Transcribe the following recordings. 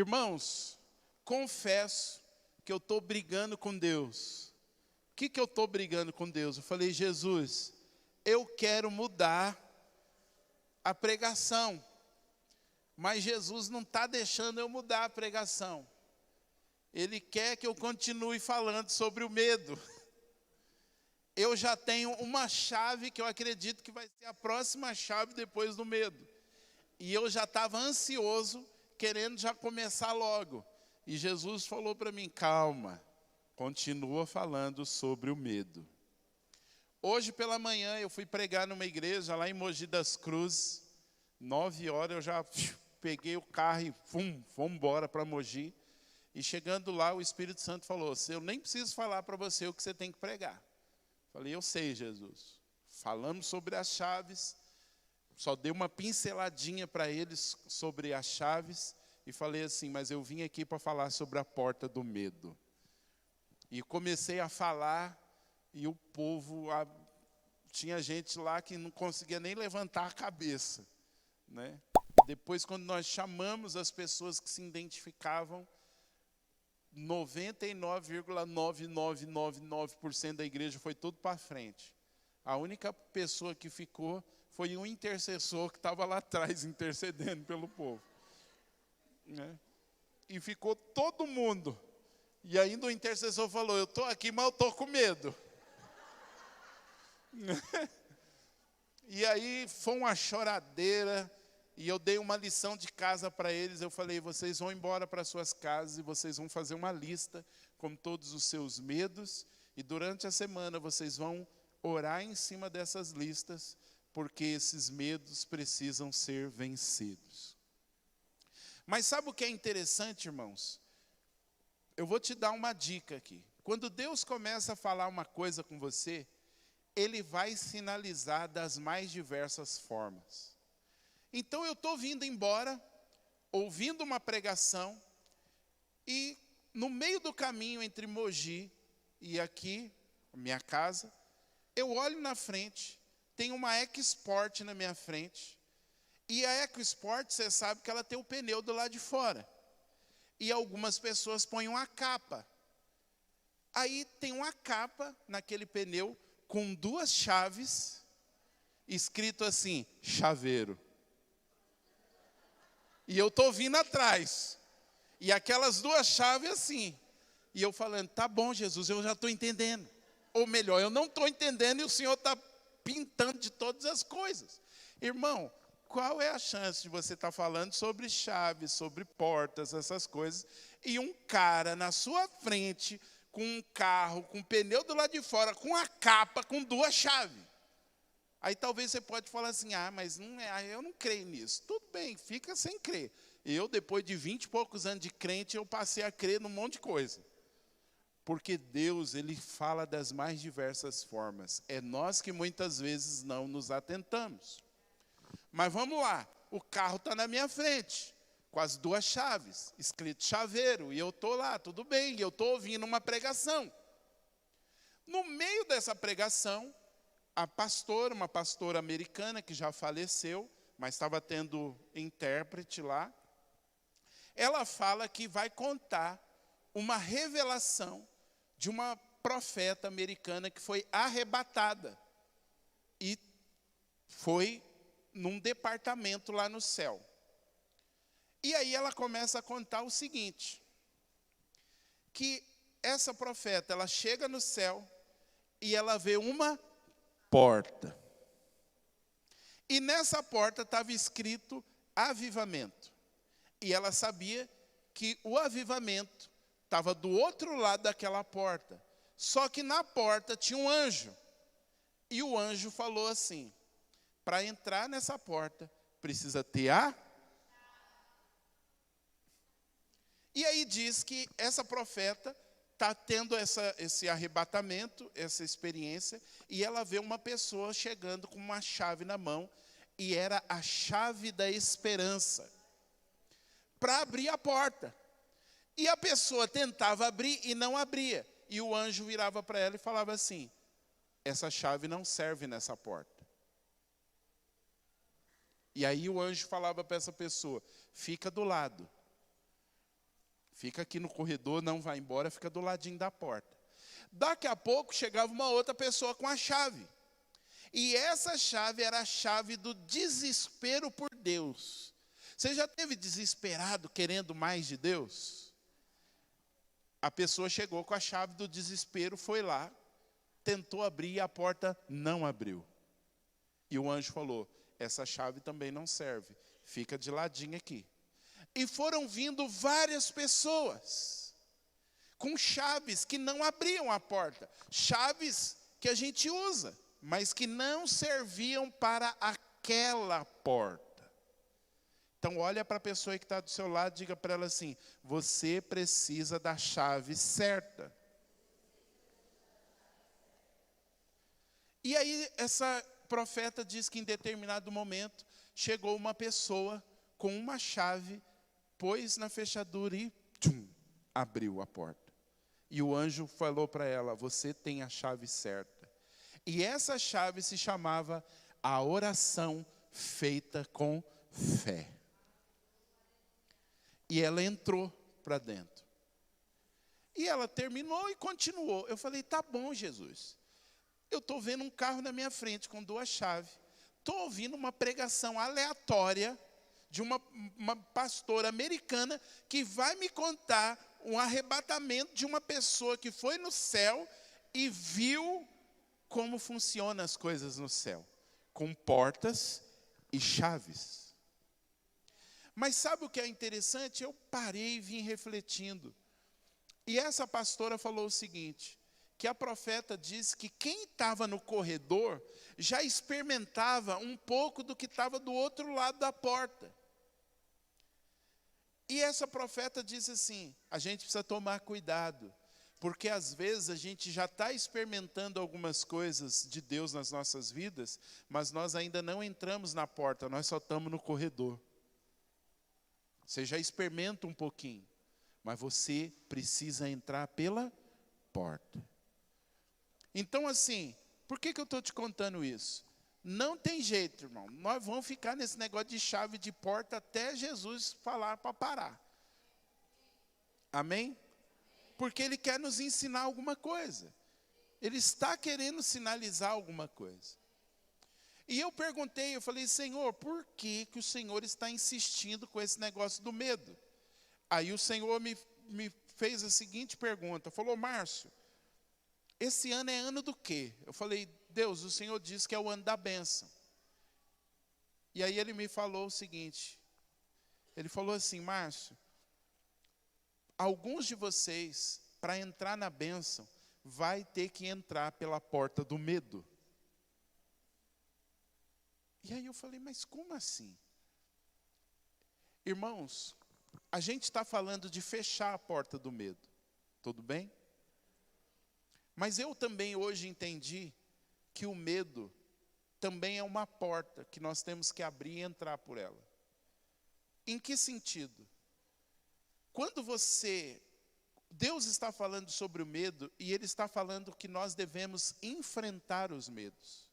Irmãos, confesso que eu estou brigando com Deus. O que eu estou brigando com Deus? Eu falei, Jesus, eu quero mudar a pregação. Mas Jesus não está deixando eu mudar a pregação. Ele quer que eu continue falando sobre o medo. Eu já tenho uma chave que eu acredito que vai ser a próxima chave depois do medo. E eu já estava ansioso, querendo já começar logo. E Jesus falou para mim, calma, continua falando sobre o medo. Hoje pela manhã eu fui pregar numa igreja lá em Mogi das Cruzes. 9h eu já peguei o carro e fomos embora para Mogi. E chegando lá o Espírito Santo falou, eu nem preciso falar para você o que você tem que pregar. Falei, eu sei, Jesus. Falamos sobre as chaves, só dei uma pinceladinha para eles sobre as chaves e falei assim, mas eu vim aqui para falar sobre a porta do medo. E comecei a falar e o povo, tinha gente lá que não conseguia nem levantar a cabeça, né? Depois, quando nós chamamos as pessoas que se identificavam, 99,9999% da igreja foi tudo para frente. A única pessoa que ficou foi um intercessor que estava lá atrás intercedendo pelo povo, né? E ficou todo mundo. E ainda o intercessor falou, eu estou aqui, mas eu estou com medo. E aí foi uma choradeira. E eu dei uma lição de casa para eles, eu falei, vocês vão embora para suas casas e vocês vão fazer uma lista com todos os seus medos, e durante a semana vocês vão orar em cima dessas listas, porque esses medos precisam ser vencidos. Mas sabe o que é interessante, irmãos? Eu vou te dar uma dica aqui. Quando Deus começa a falar uma coisa com você, Ele vai sinalizar das mais diversas formas. Então eu estou vindo embora, ouvindo uma pregação, e no meio do caminho entre Mogi e aqui, minha casa, eu olho na frente, tem uma EcoSport na minha frente, e a EcoSport, você sabe que ela tem o pneu do lado de fora. E algumas pessoas põem uma capa. Aí tem uma capa naquele pneu com 2 chaves, escrito assim, chaveiro. E eu estou vindo atrás. E aquelas 2 chaves assim. E eu falando, tá bom, Jesus, eu já estou entendendo. Ou melhor, eu não estou entendendo e o Senhor está pintando de todas as coisas. Irmão, qual é a chance de você estar falando sobre chaves, sobre portas, essas coisas, e um cara na sua frente, com um carro, com um pneu do lado de fora, com a capa, com 2 chaves? Aí talvez você pode falar assim, mas não é, eu não creio nisso. Tudo bem, fica sem crer. Eu, depois de 20 e poucos anos de crente, eu passei a crer num monte de coisa. Porque Deus, Ele fala das mais diversas formas. É nós que muitas vezes não nos atentamos. Mas vamos lá, o carro está na minha frente, com as 2 chaves, escrito chaveiro, e eu estou lá, tudo bem, e eu estou ouvindo uma pregação. No meio dessa pregação, uma pastora americana que já faleceu, mas estava tendo intérprete lá, ela fala que vai contar uma revelação de uma profeta americana que foi arrebatada e foi num departamento lá no céu. E aí ela começa a contar o seguinte, que essa profeta, ela chega no céu e ela vê uma porta. E nessa porta estava escrito avivamento. E ela sabia que o avivamento estava do outro lado daquela porta. Só que na porta tinha um anjo. E o anjo falou assim, para entrar nessa porta, precisa ter a... E aí diz que essa profeta está tendo esse arrebatamento, essa experiência, e ela vê uma pessoa chegando com uma chave na mão, e era a chave da esperança, para abrir a porta. E a pessoa tentava abrir e não abria. E o anjo virava para ela e falava assim, essa chave não serve nessa porta. E aí o anjo falava para essa pessoa, fica do lado. Fica aqui no corredor, não vai embora, fica do ladinho da porta. Daqui a pouco chegava uma outra pessoa com a chave. E essa chave era a chave do desespero por Deus. Você já esteve desesperado querendo mais de Deus? A pessoa chegou com a chave do desespero, foi lá, tentou abrir e a porta não abriu. E o anjo falou, essa chave também não serve, fica de ladinho aqui. E foram vindo várias pessoas com chaves que não abriam a porta. Chaves que a gente usa, mas que não serviam para aquela porta. Então olha para a pessoa que está do seu lado e diga para ela assim, você precisa da chave certa. E aí essa profeta diz que em determinado momento chegou uma pessoa com uma chave, pôs na fechadura e abriu a porta. E o anjo falou para ela, você tem a chave certa. E essa chave se chamava a oração feita com fé. E ela entrou para dentro. E ela terminou e continuou. Eu falei, tá bom, Jesus. Eu estou vendo um carro na minha frente com 2 chaves. Estou ouvindo uma pregação aleatória de uma pastora americana que vai me contar um arrebatamento de uma pessoa que foi no céu e viu como funcionam as coisas no céu, com portas e chaves. Mas sabe o que é interessante? Eu parei e vim refletindo. E essa pastora falou o seguinte, que a profeta disse que quem estava no corredor já experimentava um pouco do que estava do outro lado da porta. E essa profeta disse assim, a gente precisa tomar cuidado, porque às vezes a gente já está experimentando algumas coisas de Deus nas nossas vidas, mas nós ainda não entramos na porta, nós só estamos no corredor. Você já experimenta um pouquinho, mas você precisa entrar pela porta. Então assim, por que eu estou te contando isso? Não tem jeito, irmão. Nós vamos ficar nesse negócio de chave de porta até Jesus falar para parar. Amém? Porque Ele quer nos ensinar alguma coisa. Ele está querendo sinalizar alguma coisa. E eu perguntei, eu falei, Senhor, por que o Senhor está insistindo com esse negócio do medo? Aí o Senhor me fez a seguinte pergunta, falou, Márcio, esse ano é ano do quê? Eu falei, Deus, o Senhor diz que é o ano da bênção. E aí Ele me falou o seguinte, Ele falou assim, Márcio, alguns de vocês, para entrar na bênção, vai ter que entrar pela porta do medo. E aí eu falei, mas como assim? Irmãos, a gente está falando de fechar a porta do medo, tudo bem? Mas eu também hoje entendi que o medo também é uma porta que nós temos que abrir e entrar por ela. Em que sentido? Quando Deus está falando sobre o medo e Ele está falando que nós devemos enfrentar os medos.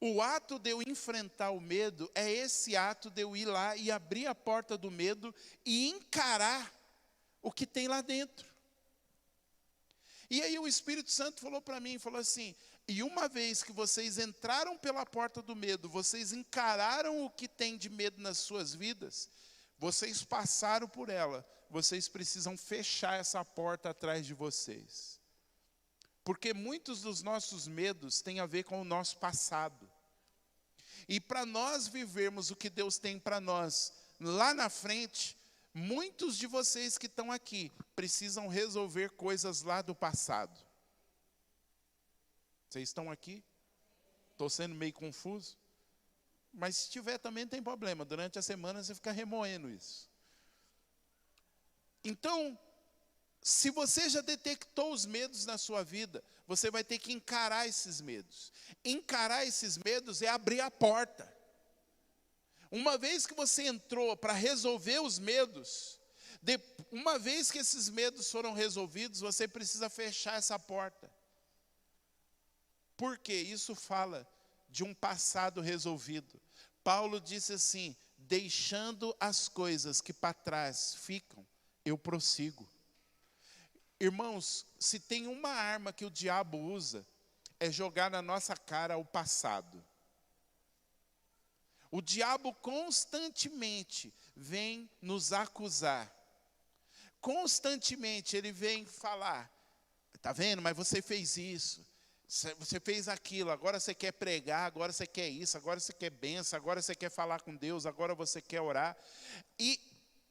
O ato de eu enfrentar o medo é esse ato de eu ir lá e abrir a porta do medo e encarar o que tem lá dentro. E aí o Espírito Santo falou para mim, falou assim, e uma vez que vocês entraram pela porta do medo, vocês encararam o que tem de medo nas suas vidas, vocês passaram por ela, vocês precisam fechar essa porta atrás de vocês. Porque muitos dos nossos medos têm a ver com o nosso passado. E para nós vivermos o que Deus tem para nós lá na frente, muitos de vocês que estão aqui precisam resolver coisas lá do passado. Vocês estão aqui? Estou sendo meio confuso? Mas se tiver também não tem problema. Durante a semana você fica remoendo isso. Então, se você já detectou os medos na sua vida, você vai ter que encarar esses medos. Encarar esses medos é abrir a porta. Uma vez que você entrou para resolver os medos, uma vez que esses medos foram resolvidos, você precisa fechar essa porta. Por quê? Isso fala de um passado resolvido. Paulo disse assim, deixando as coisas que para trás ficam, eu prossigo. Irmãos, se tem uma arma que o diabo usa, é jogar na nossa cara o passado. O diabo constantemente vem nos acusar. Constantemente ele vem falar, está vendo, mas você fez isso, você fez aquilo, agora você quer pregar, agora você quer isso, agora você quer bênção, agora você quer falar com Deus, agora você quer orar. E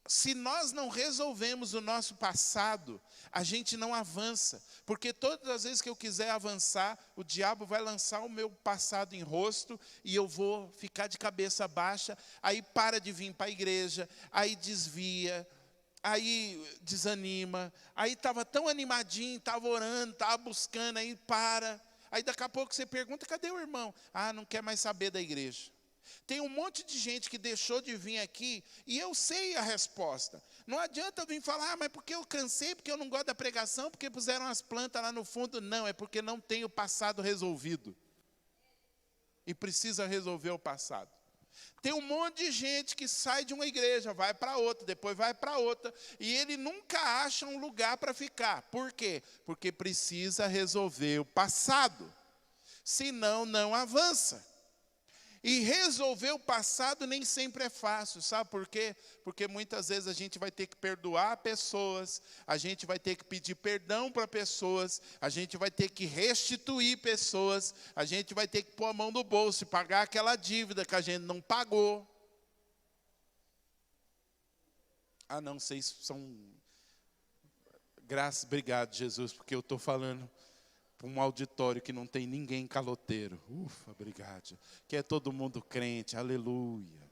se nós não resolvemos o nosso passado, a gente não avança. Porque todas as vezes que eu quiser avançar, o diabo vai lançar o meu passado em rosto e eu vou ficar de cabeça baixa, aí para de vir para a igreja, aí desvia, aí desanima, aí estava tão animadinho, estava orando, estava buscando, aí para. Aí daqui a pouco você pergunta, cadê o irmão? Ah, não quer mais saber da igreja. Tem um monte de gente que deixou de vir aqui e eu sei a resposta. Não adianta eu vir falar, mas porque eu cansei, porque eu não gosto da pregação, porque puseram as plantas lá no fundo. Não, é porque não tem o passado resolvido. E precisa resolver o passado. Tem um monte de gente que sai de uma igreja, vai para outra, depois vai para outra, e ele nunca acha um lugar para ficar. Por quê? Porque precisa resolver o passado. Senão, não avança. E resolver o passado nem sempre é fácil, sabe por quê? Porque muitas vezes a gente vai ter que perdoar pessoas, a gente vai ter que pedir perdão para pessoas, a gente vai ter que restituir pessoas, a gente vai ter que pôr a mão no bolso e pagar aquela dívida que a gente não pagou. Ah, não, vocês são... Graças, obrigado, Jesus, porque eu estou falando para um auditório que não tem ninguém caloteiro. Ufa, obrigado. Que é todo mundo crente, aleluia.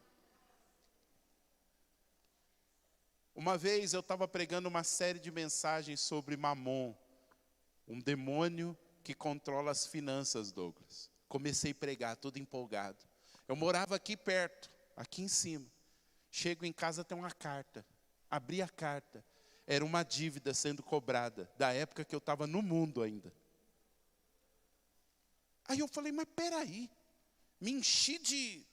Uma vez eu estava pregando uma série de mensagens sobre Mamon, um demônio que controla as finanças, Douglas. Comecei a pregar, todo empolgado. Eu morava aqui perto, aqui em cima. Chego em casa, tem uma carta. Abri a carta. Era uma dívida sendo cobrada, da época que eu estava no mundo ainda. Aí eu falei, mas peraí, me enchi de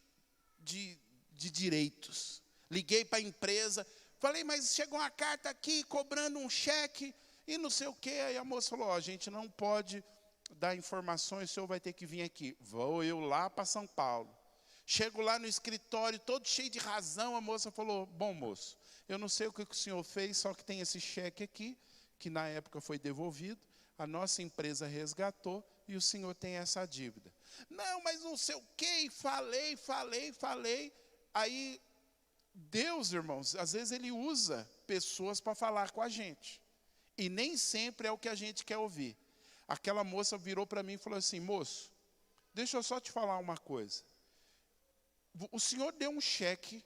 direitos. Liguei para a empresa, falei, mas chegou uma carta aqui cobrando um cheque e não sei o quê. Aí a moça falou, a gente não pode dar informações, o senhor vai ter que vir aqui. Vou eu lá para São Paulo. Chego lá no escritório, todo cheio de razão, a moça falou, bom moço, eu não sei o que o senhor fez, só que tem esse cheque aqui, que na época foi devolvido, a nossa empresa resgatou, e o senhor tem essa dívida. Não, mas não sei o quê, falei. Aí, Deus, irmãos, às vezes Ele usa pessoas para falar com a gente. E nem sempre é o que a gente quer ouvir. Aquela moça virou para mim e falou assim, moço, deixa eu só te falar uma coisa. O senhor deu um cheque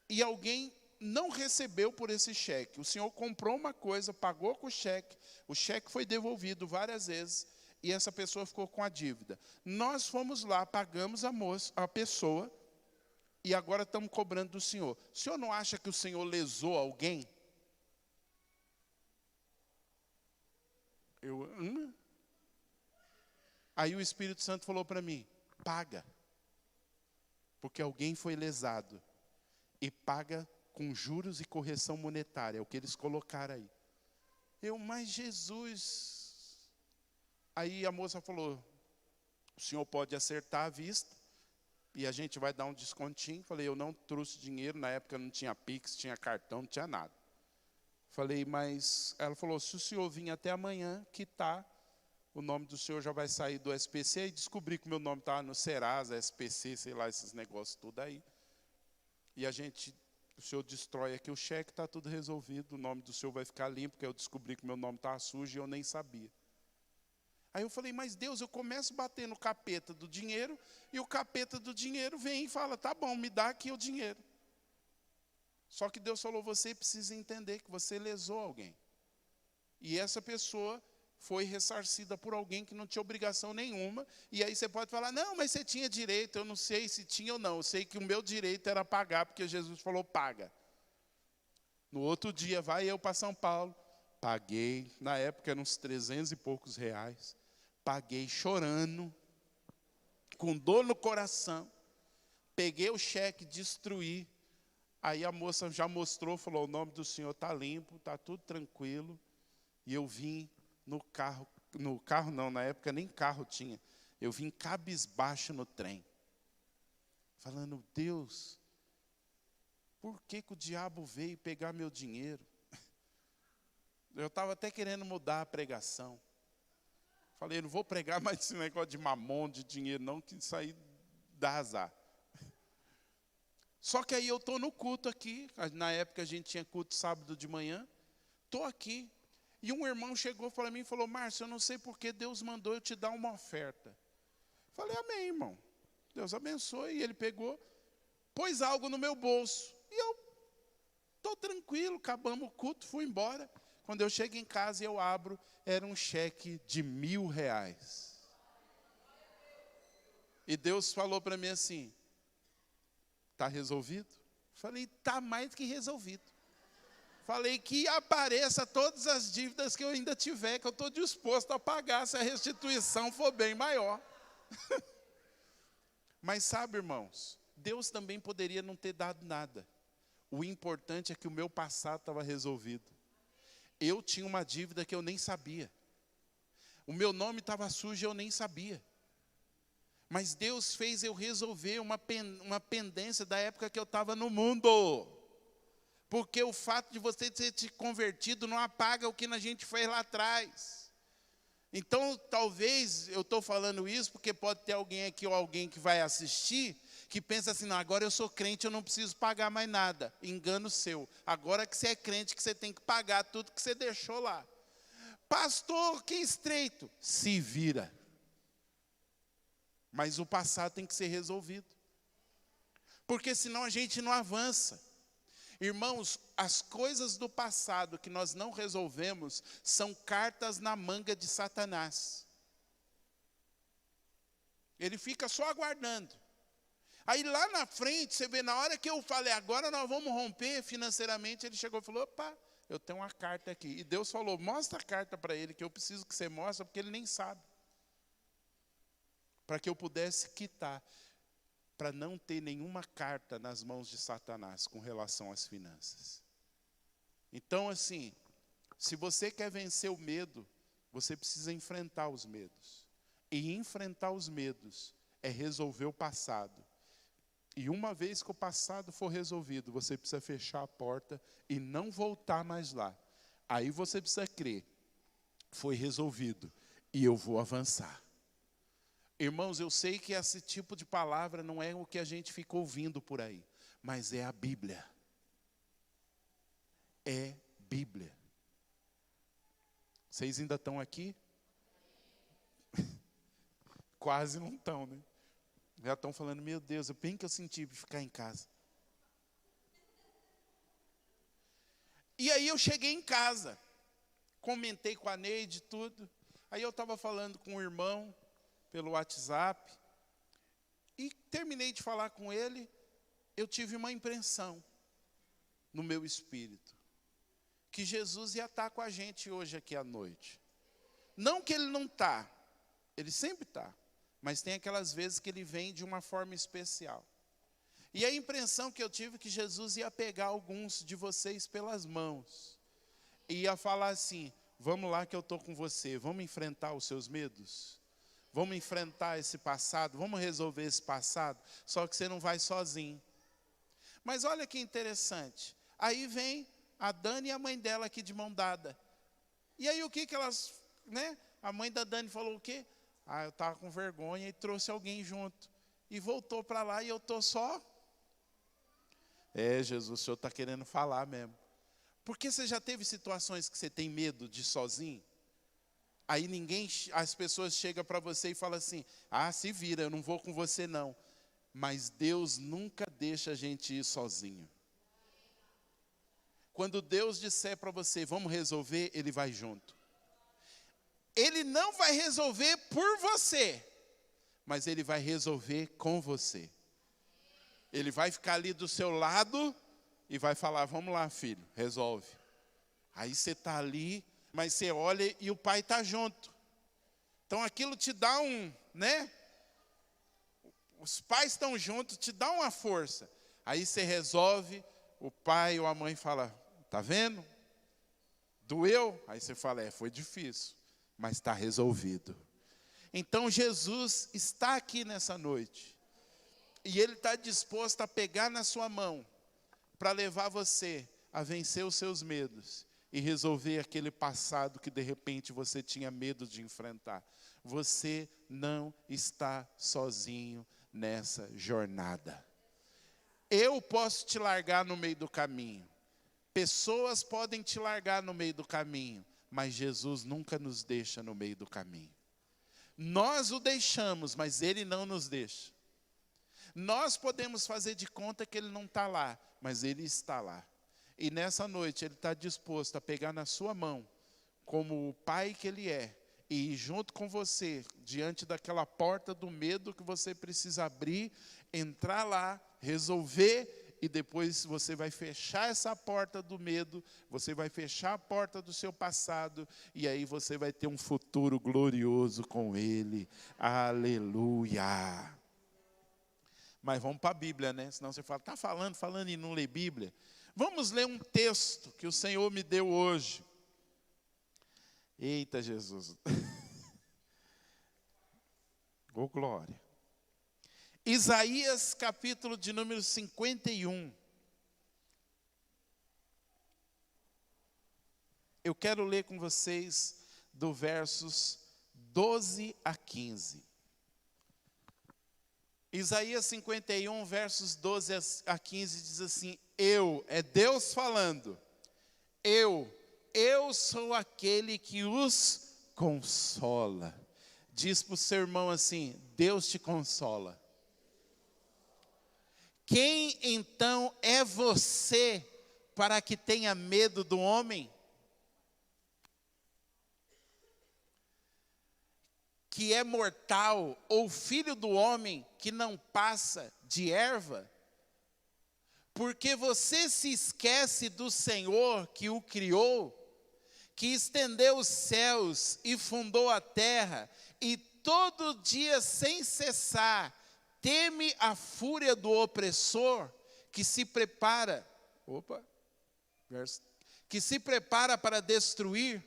e alguém não recebeu por esse cheque. O senhor comprou uma coisa, pagou com o cheque foi devolvido várias vezes, e essa pessoa ficou com a dívida. Nós fomos lá, pagamos a pessoa, e agora estamos cobrando do senhor. O senhor não acha que o senhor lesou alguém? Aí o Espírito Santo falou para mim, paga. Porque alguém foi lesado. E paga com juros e correção monetária, é o que eles colocaram aí. Mas Jesus... Aí a moça falou, o senhor pode acertar à vista, e a gente vai dar um descontinho. Falei, eu não trouxe dinheiro, na época não tinha Pix, tinha cartão, não tinha nada. Falei, mas... Ela falou, se o senhor vir até amanhã, quitar, o nome do senhor já vai sair do SPC, e descobri que o meu nome estava no Serasa, SPC, sei lá, esses negócios tudo aí. E o senhor destrói aqui o cheque, está tudo resolvido, o nome do senhor vai ficar limpo, porque eu descobri que meu nome estava sujo e eu nem sabia. Aí eu falei, mas Deus, eu começo a bater no capeta do dinheiro, e o capeta do dinheiro vem e fala, tá bom, me dá aqui o dinheiro. Só que Deus falou, você precisa entender que você lesou alguém. E essa pessoa foi ressarcida por alguém que não tinha obrigação nenhuma, e aí você pode falar, não, mas você tinha direito. Eu não sei se tinha ou não, eu sei que o meu direito era pagar, porque Jesus falou, paga. No outro dia, vai eu para São Paulo, paguei, na época eram uns 300 e poucos reais, paguei chorando, com dor no coração, peguei o cheque, destruí. Aí a moça já mostrou, falou, o nome do senhor está limpo, está tudo tranquilo. E eu vim no carro não, na época nem carro tinha. Eu vim cabisbaixo no trem. Falando, Deus, por que o diabo veio pegar meu dinheiro? Eu estava até querendo mudar a pregação. Falei, não vou pregar mais esse negócio de mamon, de dinheiro não, que isso aí dá azar. Só que aí eu estou no culto aqui, na época a gente tinha culto sábado de manhã, estou aqui, e um irmão chegou para mim e falou, Márcio, eu não sei porque Deus mandou eu te dar uma oferta. Falei, amém, irmão, Deus abençoe. E ele pegou, pôs algo no meu bolso, e eu estou tranquilo, acabamos o culto, fui embora. Quando eu chego em casa e eu abro, era um cheque de R$1.000. E Deus falou para mim assim, está resolvido? Falei, está mais que resolvido. Falei, que apareça todas as dívidas que eu ainda tiver, que eu estou disposto a pagar, se a restituição for bem maior. Mas sabe, irmãos, Deus também poderia não ter dado nada. O importante é que o meu passado estava resolvido. Eu tinha uma dívida que eu nem sabia. O meu nome estava sujo e eu nem sabia. Mas Deus fez eu resolver uma pendência da época que eu estava no mundo. Porque o fato de você ter te convertido não apaga o que a gente fez lá atrás. Então, talvez eu estou falando isso porque pode ter alguém aqui ou alguém que vai assistir que pensa assim, não, agora eu sou crente, eu não preciso pagar mais nada. Engano seu. Agora que você é crente, que você tem que pagar tudo que você deixou lá. Pastor, que estreito. Se vira. Mas o passado tem que ser resolvido. Porque senão a gente não avança. Irmãos, as coisas do passado que nós não resolvemos são cartas na manga de Satanás. Ele fica só aguardando. Aí lá na frente, você vê, na hora que eu falei, agora nós vamos romper financeiramente, ele chegou e falou, opa, eu tenho uma carta aqui. E Deus falou, mostra a carta para ele, que eu preciso que você mostre, porque ele nem sabe. Para que eu pudesse quitar, para não ter nenhuma carta nas mãos de Satanás com relação às finanças. Então, assim, se você quer vencer o medo, você precisa enfrentar os medos. E enfrentar os medos é resolver o passado. E uma vez que o passado for resolvido, você precisa fechar a porta e não voltar mais lá. Aí você precisa crer, foi resolvido e eu vou avançar. Irmãos, eu sei que esse tipo de palavra não é o que a gente fica ouvindo por aí, mas é a Bíblia. É Bíblia. Vocês ainda estão aqui? Quase não estão, né? Já estão falando, meu Deus, bem que eu senti de ficar em casa. E aí eu cheguei em casa, comentei com a Neide tudo. Aí eu estava falando com o irmão pelo WhatsApp. E terminei de falar com ele, eu tive uma impressão no meu espírito. Que Jesus ia estar com a gente hoje aqui à noite. Não que ele não está, ele sempre está. Mas tem aquelas vezes que ele vem de uma forma especial. E a impressão que eu tive é que Jesus ia pegar alguns de vocês pelas mãos. E ia falar assim, vamos lá que eu estou com você, vamos enfrentar os seus medos? Vamos enfrentar esse passado, vamos resolver esse passado, só que você não vai sozinho. Mas olha que interessante, aí vem a Dani e a mãe dela aqui de mão dada. E aí o que elas, né? A mãe da Dani falou o quê? Eu estava com vergonha e trouxe alguém junto. E voltou para lá e eu estou só. Jesus, o senhor está querendo falar mesmo. Porque você já teve situações que você tem medo de ir sozinho? Aí as pessoas chegam para você e falam assim, se vira, eu não vou com você não. Mas Deus nunca deixa a gente ir sozinho. Quando Deus disser para você, vamos resolver, Ele vai junto. Ele não vai resolver por você, mas Ele vai resolver com você. Ele vai ficar ali do seu lado e vai falar, vamos lá filho, resolve. Aí você está ali, mas você olha e o pai está junto. Então aquilo te dá né? Os pais estão juntos, te dá uma força. Aí você resolve, o pai ou a mãe fala, tá vendo? Doeu? Aí você fala, foi difícil, mas está resolvido. Então Jesus está aqui nessa noite. E Ele está disposto a pegar na sua mão, para levar você a vencer os seus medos e resolver aquele passado que de repente você tinha medo de enfrentar. Você não está sozinho nessa jornada. Eu posso te largar no meio do caminho. Pessoas podem te largar no meio do caminho, mas Jesus nunca nos deixa no meio do caminho. Nós o deixamos, mas Ele não nos deixa. Nós podemos fazer de conta que Ele não está lá, mas Ele está lá. E nessa noite Ele está disposto a pegar na sua mão, como o Pai que Ele é, e ir junto com você, diante daquela porta do medo que você precisa abrir, entrar lá, resolver, e depois você vai fechar essa porta do medo, você vai fechar a porta do seu passado, e aí você vai ter um futuro glorioso com Ele. Aleluia! Mas vamos para a Bíblia, né? Senão você fala, está falando e não lê Bíblia. Vamos ler um texto que o Senhor me deu hoje. Eita Jesus. Ô glória. Isaías capítulo de número 51. Eu quero ler com vocês do versos 12 a 15. Isaías 51, versos 12 a 15, diz assim, é Deus falando, eu sou aquele que os consola. Diz para o seu irmão assim, Deus te consola. Quem então é você para que tenha medo do homem? Que é mortal, ou filho do homem que não passa de erva? Porque você se esquece do Senhor que o criou, que estendeu os céus e fundou a terra, e todo dia sem cessar teme a fúria do opressor, que se prepara, que se prepara para destruir.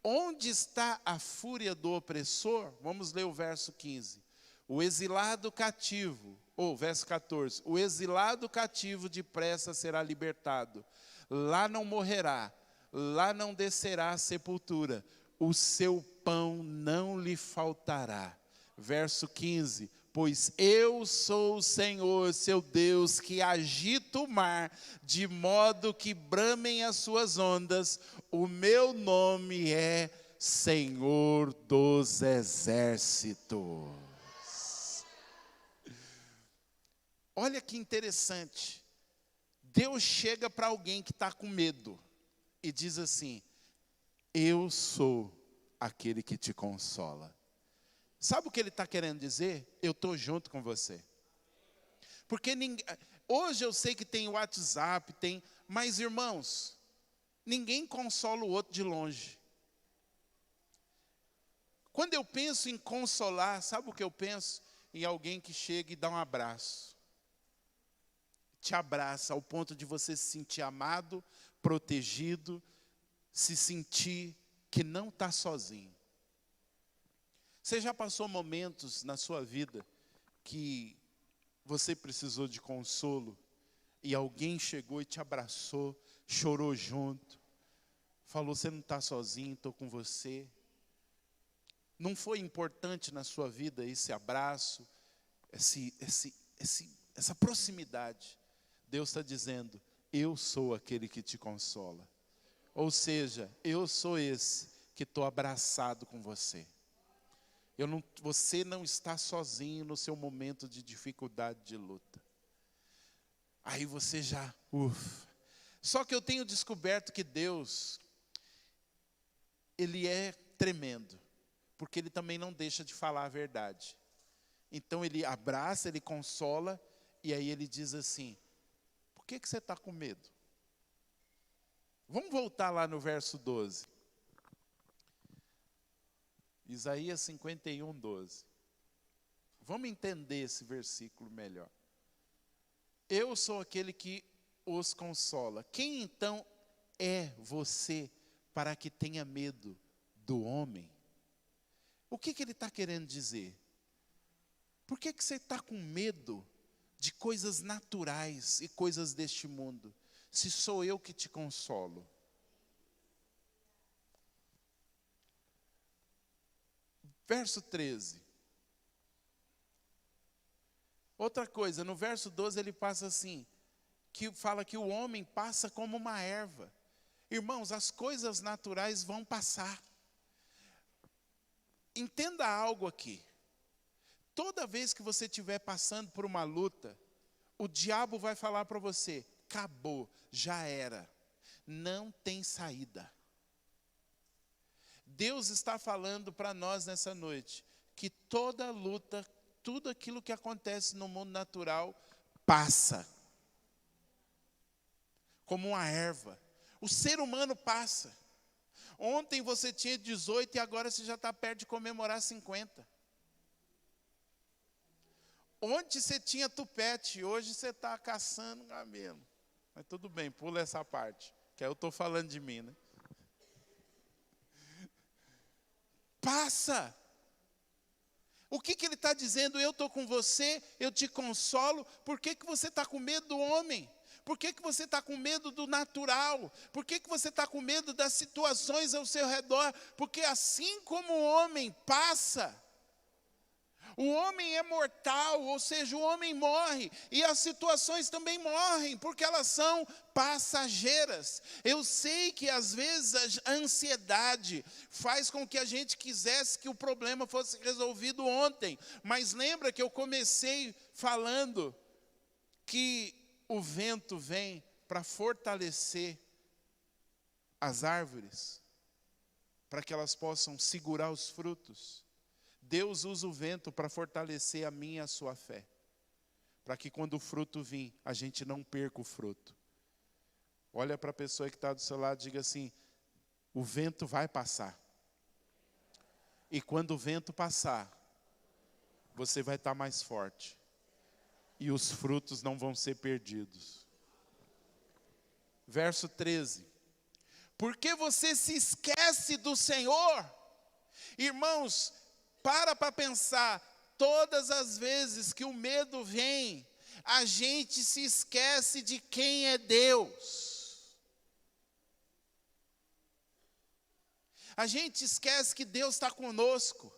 Onde está a fúria do opressor? Vamos ler o verso 15. O exilado cativo, verso 14. O exilado cativo depressa será libertado. Lá não morrerá, lá não descerá a sepultura. O seu pão não lhe faltará. Verso 15. Pois eu sou o Senhor, seu Deus, que agita o mar, de modo que bramem as suas ondas. O meu nome é Senhor dos Exércitos. Olha que interessante. Deus chega para alguém que está com medo e diz assim, eu sou aquele que te consola. Sabe o que Ele está querendo dizer? Eu estou junto com você. Porque hoje eu sei que tem WhatsApp, mas irmãos, ninguém consola o outro de longe. Quando eu penso em consolar, sabe o que eu penso? Em alguém que chega e dá um abraço. Te abraça ao ponto de você se sentir amado, protegido, se sentir que não está sozinho. Você já passou momentos na sua vida que você precisou de consolo e alguém chegou e te abraçou, chorou junto, falou, você não está sozinho, estou com você. Não foi importante na sua vida esse abraço, essa proximidade? Deus está dizendo, eu sou aquele que te consola. Ou seja, eu sou esse que estou abraçado com você. Você não está sozinho no seu momento de dificuldade, de luta. Aí você já, Só que eu tenho descoberto que Deus, Ele é tremendo, porque Ele também não deixa de falar a verdade. Então Ele abraça, Ele consola, e aí Ele diz assim, por que você está com medo? Vamos voltar lá no verso 12. Isaías 51, 12. Vamos entender esse versículo melhor. Eu sou aquele que os consola. Quem então é você para que tenha medo do homem? O que ele está querendo dizer? Por que você está com medo de coisas naturais e coisas deste mundo, se sou eu que te consolo? Verso 13. Outra coisa, no verso 12 ele passa assim, que fala que o homem passa como uma erva. Irmãos, as coisas naturais vão passar. Entenda algo aqui. Toda vez que você estiver passando por uma luta, o diabo vai falar para você, acabou, já era, não tem saída. Deus está falando para nós nessa noite, que toda luta, tudo aquilo que acontece no mundo natural, passa. Como uma erva. O ser humano passa. Ontem você tinha 18 e agora você já está perto de comemorar 50. Ontem você tinha tupete, hoje você está caçando camelo. Mas tudo bem, pula essa parte, que aí eu estou falando de mim, né? Passa. O que ele está dizendo? Eu estou com você, eu te consolo. Por que você está com medo do homem? Por que você está com medo do natural? Por que você está com medo das situações ao seu redor? Porque assim como o homem passa, o homem é mortal, ou seja, o homem morre, e as situações também morrem, porque elas são passageiras. Eu sei que às vezes a ansiedade faz com que a gente quisesse que o problema fosse resolvido ontem, mas lembra que eu comecei falando que o vento vem para fortalecer as árvores, para que elas possam segurar os frutos. Deus usa o vento para fortalecer a minha e a sua fé, para que quando o fruto vir, a gente não perca o fruto. Olha para a pessoa que está do seu lado e diga assim, o vento vai passar. E quando o vento passar, você vai estar mais forte. E os frutos não vão ser perdidos. Verso 13. Porque você se esquece do Senhor? Irmãos, para pensar, todas as vezes que o medo vem, a gente se esquece de quem é Deus. A gente esquece que Deus está conosco.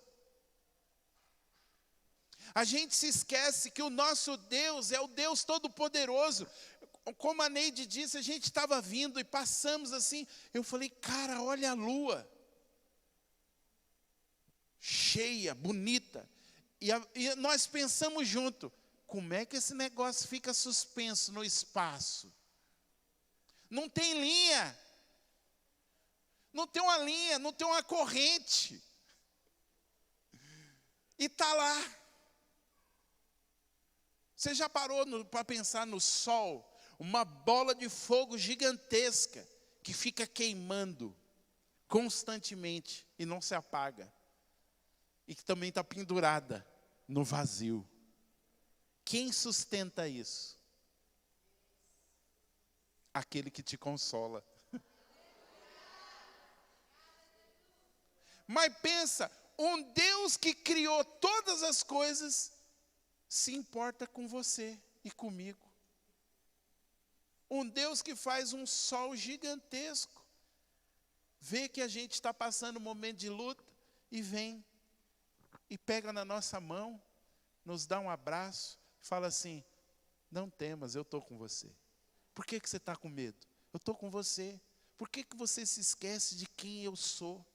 A gente se esquece que o nosso Deus é o Deus Todo-Poderoso. Como a Neide disse, a gente estava vindo e passamos assim. Eu falei, cara, olha a lua. Cheia, bonita. E nós pensamos junto, como é que esse negócio fica suspenso no espaço? Não tem linha. Não tem uma linha, não tem uma corrente. E está lá. Você já parou para pensar no sol? Uma bola de fogo gigantesca que fica queimando constantemente e não se apaga. E que também está pendurada no vazio. Quem sustenta isso? Aquele que te consola. Mas pensa, um Deus que criou todas as coisas se importa com você e comigo. Um Deus que faz um sol gigantesco, vê que a gente está passando um momento de luta e vem e pega na nossa mão, nos dá um abraço, fala assim, não temas, eu estou com você. Por que você está com medo? Eu estou com você. Por que você se esquece de quem eu sou?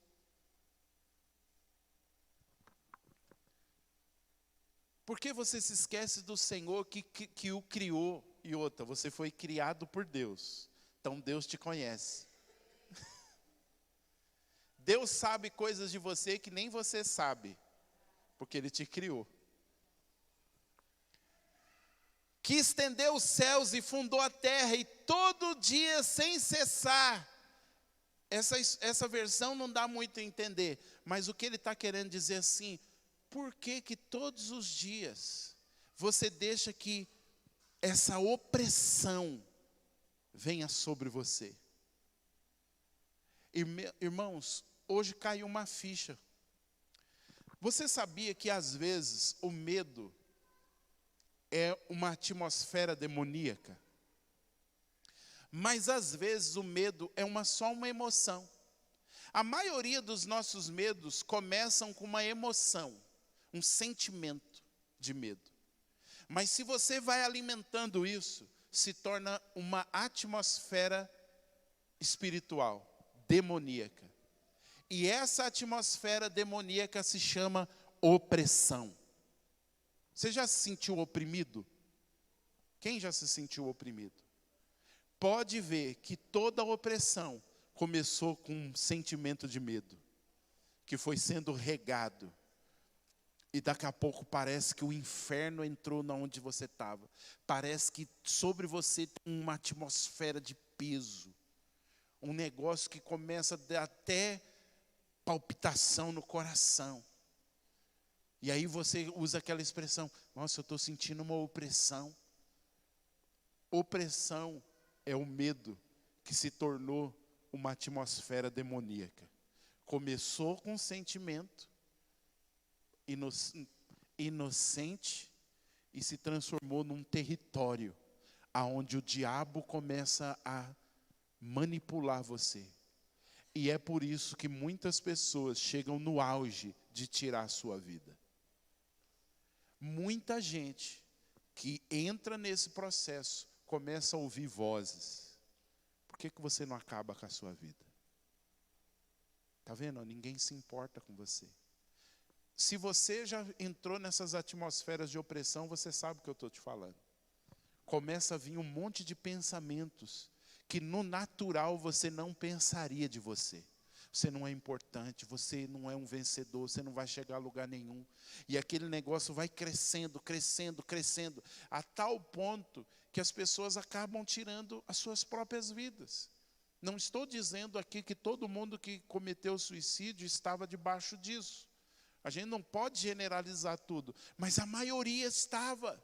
Por que você se esquece do Senhor que o criou? E outra, você foi criado por Deus. Então Deus te conhece. Deus sabe coisas de você que nem você sabe. Porque Ele te criou. Que estendeu os céus e fundou a terra. E todo dia sem cessar. Essa versão não dá muito a entender. Mas o que ele está querendo dizer assim... Por que todos os dias você deixa que essa opressão venha sobre você. Irmãos, hoje caiu uma ficha. Você sabia que às vezes o medo é uma atmosfera demoníaca? Mas às vezes o medo é só uma emoção. A maioria dos nossos medos começam com uma emoção, um sentimento de medo. Mas se você vai alimentando isso, se torna uma atmosfera espiritual, demoníaca. E essa atmosfera demoníaca se chama opressão. Você já se sentiu oprimido? Quem já se sentiu oprimido? Pode ver que toda opressão começou com um sentimento de medo, que foi sendo regado. E daqui a pouco parece que o inferno entrou na onde você estava. Parece que sobre você tem uma atmosfera de peso. Um negócio que começa a dar até palpitação no coração. E aí você usa aquela expressão: nossa, eu estou sentindo uma opressão. Opressão é o medo que se tornou uma atmosfera demoníaca. Começou com um sentimento inocente e se transformou num território aonde o diabo começa a manipular você. E é por isso que muitas pessoas chegam no auge de tirar a sua vida. Muita gente que entra nesse processo começa a ouvir vozes. Por que você não acaba com a sua vida? Está vendo? Ninguém se importa com você. Se você já entrou nessas atmosferas de opressão, você sabe o que eu estou te falando. Começa a vir um monte de pensamentos que no natural você não pensaria de você. Você não é importante, você não é um vencedor, você não vai chegar a lugar nenhum. E aquele negócio vai crescendo, crescendo, crescendo, a tal ponto que as pessoas acabam tirando as suas próprias vidas. Não estou dizendo aqui que todo mundo que cometeu suicídio estava debaixo disso. A gente não pode generalizar tudo, mas a maioria estava.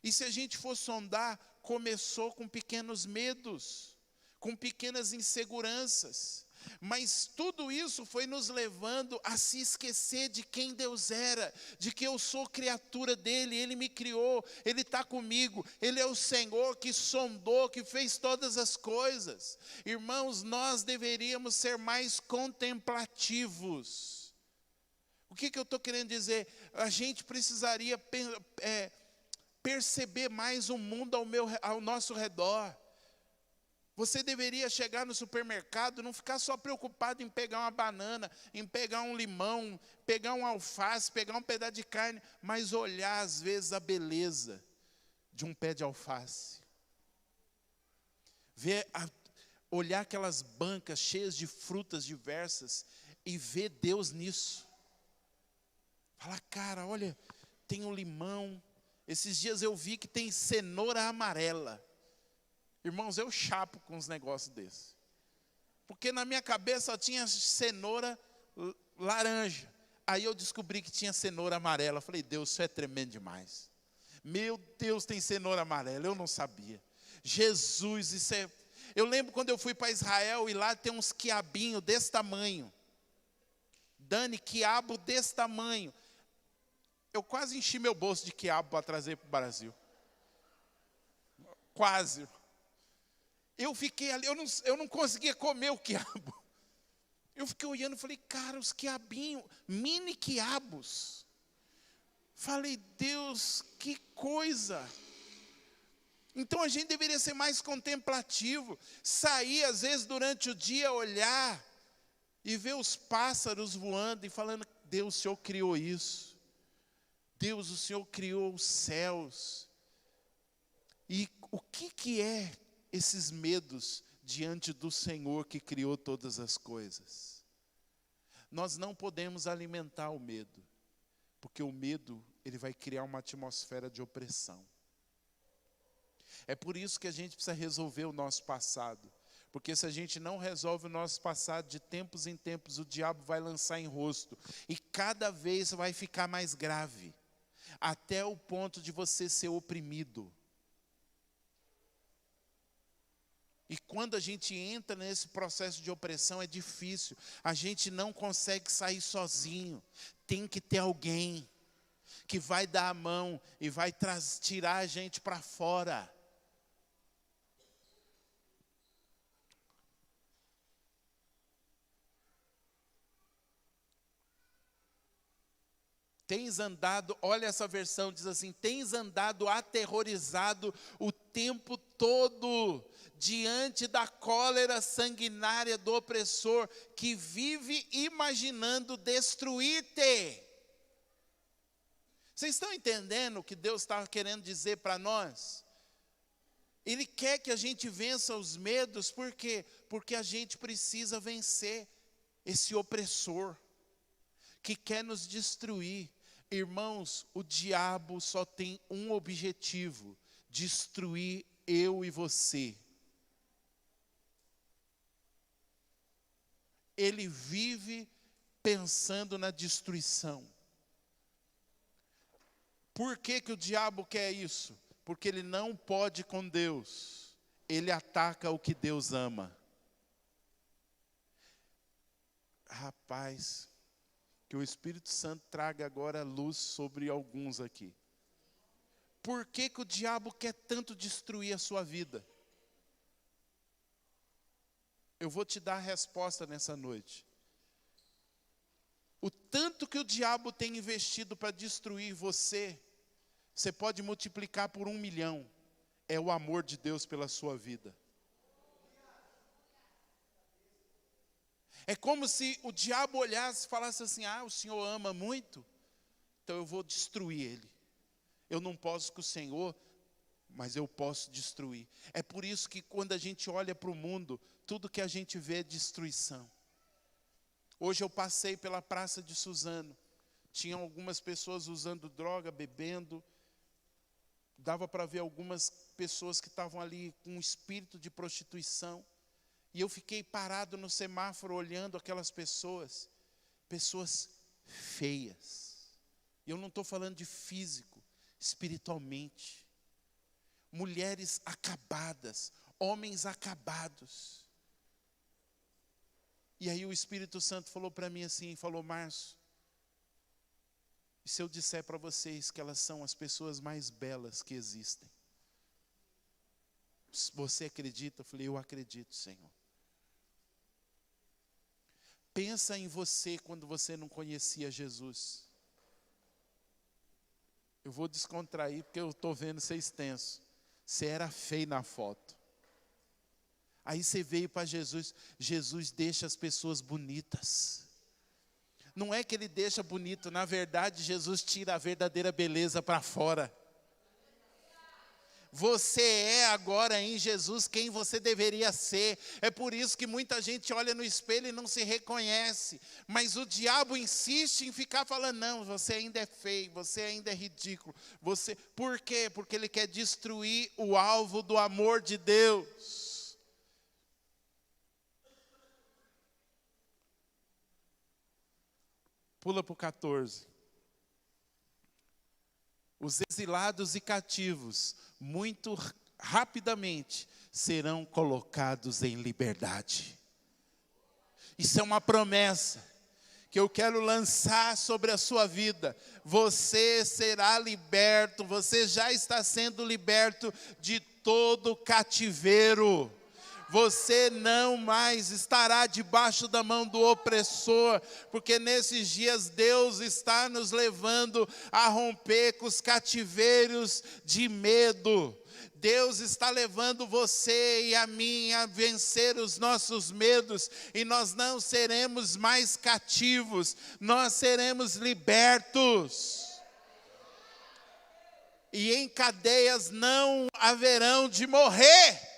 E se a gente for sondar, começou com pequenos medos, com pequenas inseguranças. Mas tudo isso foi nos levando a se esquecer de quem Deus era, de que eu sou criatura dele, ele me criou, ele está comigo, ele é o Senhor que sondou, que fez todas as coisas. Irmãos, nós deveríamos ser mais contemplativos. O que eu estou querendo dizer? A gente precisaria perceber mais o mundo ao nosso redor. Você deveria chegar no supermercado, não ficar só preocupado em pegar uma banana, em pegar um limão, pegar um alface, pegar um pedaço de carne, mas olhar às vezes a beleza de um pé de alface. Olhar aquelas bancas cheias de frutas diversas e ver Deus nisso. Falar, cara, olha, tem um limão. Esses dias eu vi que tem cenoura amarela. Irmãos, eu chapo com uns negócios desses. Porque na minha cabeça só tinha cenoura laranja. Aí eu descobri que tinha cenoura amarela. Eu falei, Deus, isso é tremendo demais. Meu Deus, tem cenoura amarela. Eu não sabia. Jesus, isso é... Eu lembro quando eu fui para Israel e lá tem uns quiabinhos desse tamanho. Dani, quiabo desse tamanho. Eu quase enchi meu bolso de quiabo para trazer para o Brasil. Quase. Eu fiquei ali, eu não conseguia comer o quiabo. Eu fiquei olhando e falei, cara, os quiabinhos, mini quiabos. Falei, Deus, que coisa. Então a gente deveria ser mais contemplativo. Sair às vezes durante o dia, olhar e ver os pássaros voando e falando, Deus, o Senhor criou isso. Deus, o Senhor criou os céus. E o que é esses medos diante do Senhor que criou todas as coisas? Nós não podemos alimentar o medo, porque o medo, ele vai criar uma atmosfera de opressão. É por isso que a gente precisa resolver o nosso passado, porque se a gente não resolve o nosso passado, de tempos em tempos o diabo vai lançar em rosto, e cada vez vai ficar mais grave, até o ponto de você ser oprimido. E quando a gente entra nesse processo de opressão é difícil. A gente não consegue sair sozinho. Tem que ter alguém que vai dar a mão e vai tirar a gente para fora. Tens andado, olha essa versão, diz assim: tens andado aterrorizado o tempo todo, diante da cólera sanguinária do opressor, que vive imaginando destruir-te. Vocês estão entendendo o que Deus está querendo dizer para nós? Ele quer que a gente vença os medos, por quê? Porque a gente precisa vencer esse opressor que quer nos destruir. Irmãos, o diabo só tem um objetivo: destruir eu e você. Ele vive pensando na destruição. Por que que o diabo quer isso? Porque ele não pode com Deus. Ele ataca o que Deus ama. Rapaz, que o Espírito Santo traga agora luz sobre alguns aqui. Por que que o diabo quer tanto destruir a sua vida? Eu vou te dar a resposta nessa noite. O tanto que o diabo tem investido para destruir você, você pode multiplicar por 1 milhão. É o amor de Deus pela sua vida. É como se o diabo olhasse e falasse assim: ah, o Senhor ama muito, então eu vou destruir ele. Eu não posso com o Senhor, mas eu posso destruir. É por isso que quando a gente olha para o mundo, tudo que a gente vê é destruição. Hoje eu passei pela Praça de Suzano. Tinham algumas pessoas usando droga, bebendo. Dava para ver algumas pessoas que estavam ali com um espírito de prostituição. E eu fiquei parado no semáforo olhando aquelas pessoas. Pessoas feias. E eu não estou falando de físico, espiritualmente. Mulheres acabadas, homens acabados. E aí o Espírito Santo falou para mim assim, falou: Márcio, e se eu disser para vocês que elas são as pessoas mais belas que existem? Você acredita? Eu falei: eu acredito, Senhor. Pensa em você quando você não conhecia Jesus. Eu vou descontrair porque eu estou vendo você extenso. Você era feio na foto. Aí você veio para Jesus. Jesus deixa as pessoas bonitas. Não é que ele deixa bonito, na verdade Jesus tira a verdadeira beleza para fora. Você é agora em Jesus quem você deveria ser. É por isso que muita gente olha no espelho e não se reconhece. Mas o diabo insiste em ficar falando: não, você ainda é feio, você ainda é ridículo. Por quê? Porque ele quer destruir o alvo do amor de Deus. Pula para o 14. Os exilados e cativos, muito rapidamente, serão colocados em liberdade. Isso é uma promessa que eu quero lançar sobre a sua vida. Você será liberto, você já está sendo liberto de todo cativeiro. Você não mais estará debaixo da mão do opressor, porque nesses dias Deus está nos levando a romper com os cativeiros de medo. Deus está levando você e a mim a vencer os nossos medos, e nós não seremos mais cativos, nós seremos libertos. E em cadeias não haverão de morrer.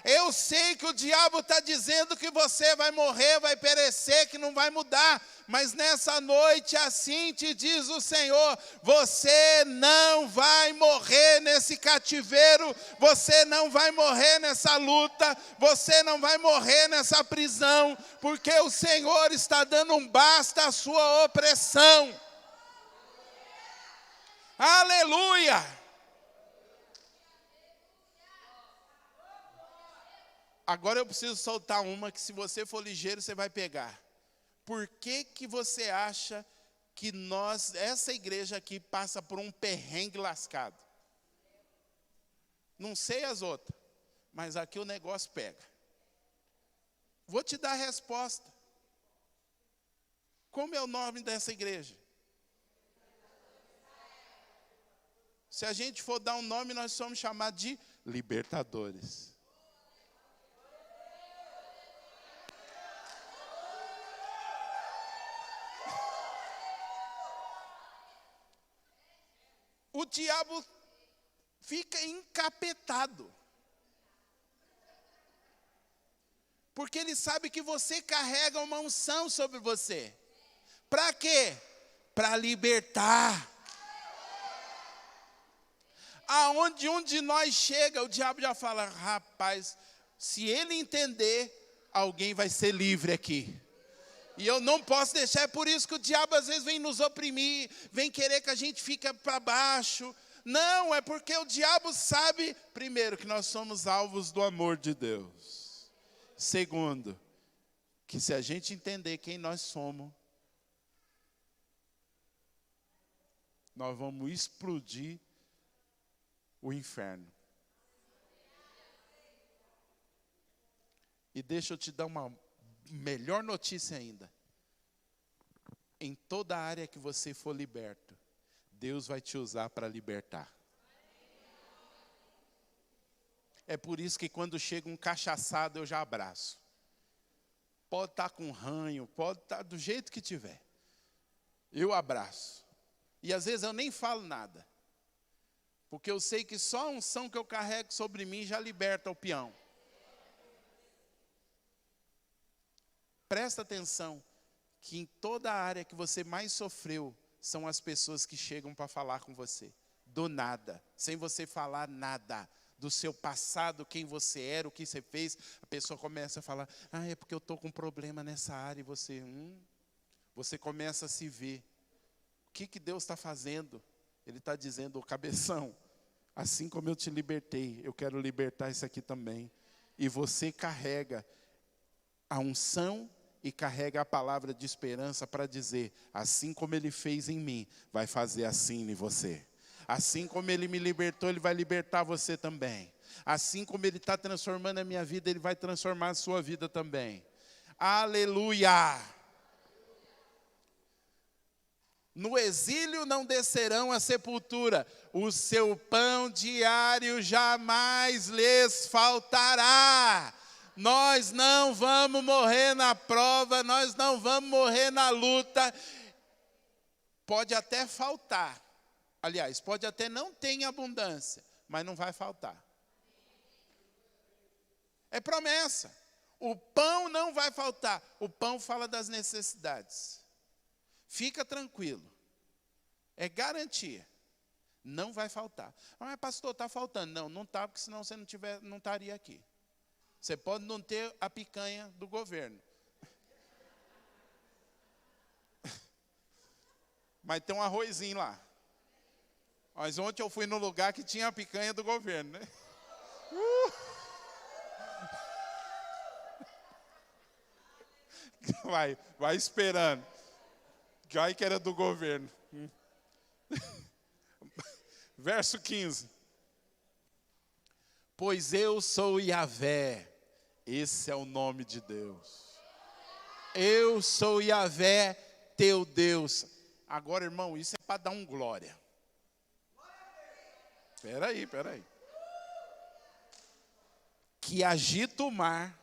Eu sei que o diabo está dizendo que você vai morrer, vai perecer, que não vai mudar. Mas nessa noite assim te diz o Senhor: você não vai morrer nesse cativeiro, você não vai morrer nessa luta, você não vai morrer nessa prisão, porque o Senhor está dando um basta à sua opressão. Aleluia! Agora eu preciso soltar uma que, se você for ligeiro, você vai pegar. Por que você acha que essa igreja aqui, passa por um perrengue lascado? Não sei as outras, mas aqui o negócio pega. Vou te dar a resposta. Como é o nome dessa igreja? Se a gente for dar um nome, nós somos chamados de Libertadores. O diabo fica encapetado, porque ele sabe que você carrega uma unção sobre você. Para quê? Para libertar. Aonde um de nós chega, o diabo já fala: rapaz, se ele entender, alguém vai ser livre aqui. E eu não posso deixar. É por isso que o diabo às vezes vem nos oprimir, vem querer que a gente fique para baixo. Não, é porque o diabo sabe, primeiro, que nós somos alvos do amor de Deus. Segundo, que se a gente entender quem nós somos, nós vamos explodir o inferno. E deixa eu te dar uma melhor notícia ainda. Em toda a área que você for liberto, Deus vai te usar para libertar. É por isso que quando chega um cachaçado, eu já abraço. Pode estar com ranho, pode estar do jeito que tiver. Eu abraço. E às vezes eu nem falo nada. Porque eu sei que só a unção que eu carrego sobre mim já liberta o peão. Presta atenção que em toda a área que você mais sofreu, são as pessoas que chegam para falar com você. Do nada, sem você falar nada. Do seu passado, quem você era, o que você fez, a pessoa começa a falar: é porque eu estou com problema nessa área. E você começa a se ver. O que Deus está fazendo? Ele está dizendo: ô cabeção, assim como eu te libertei, eu quero libertar isso aqui também. E você carrega a unção e carrega a palavra de esperança para dizer: assim como Ele fez em mim, vai fazer assim em você. Assim como Ele me libertou, Ele vai libertar você também. Assim como Ele está transformando a minha vida, Ele vai transformar a sua vida também. Aleluia! No exílio não descerão à sepultura, o seu pão diário jamais lhes faltará. Nós não vamos morrer na prova, nós não vamos morrer na luta. Pode até faltar. Aliás, pode até não ter em abundância, mas não vai faltar. É promessa. O pão não vai faltar. O pão fala das necessidades. Fica tranquilo. É garantia. Não vai faltar. Mas pastor, está faltando. Não, não está, porque senão você não estaria aqui. Você pode não ter a picanha do governo. Mas tem um arrozinho lá. Mas ontem eu fui no lugar que tinha a picanha do governo, né? Vai esperando. Já que era do governo. Verso 15. Pois eu sou Yahvé. Esse é o nome de Deus. Eu sou Yahvé, teu Deus. Agora, irmão, isso é para dar um glória. Espera aí. Que agita o mar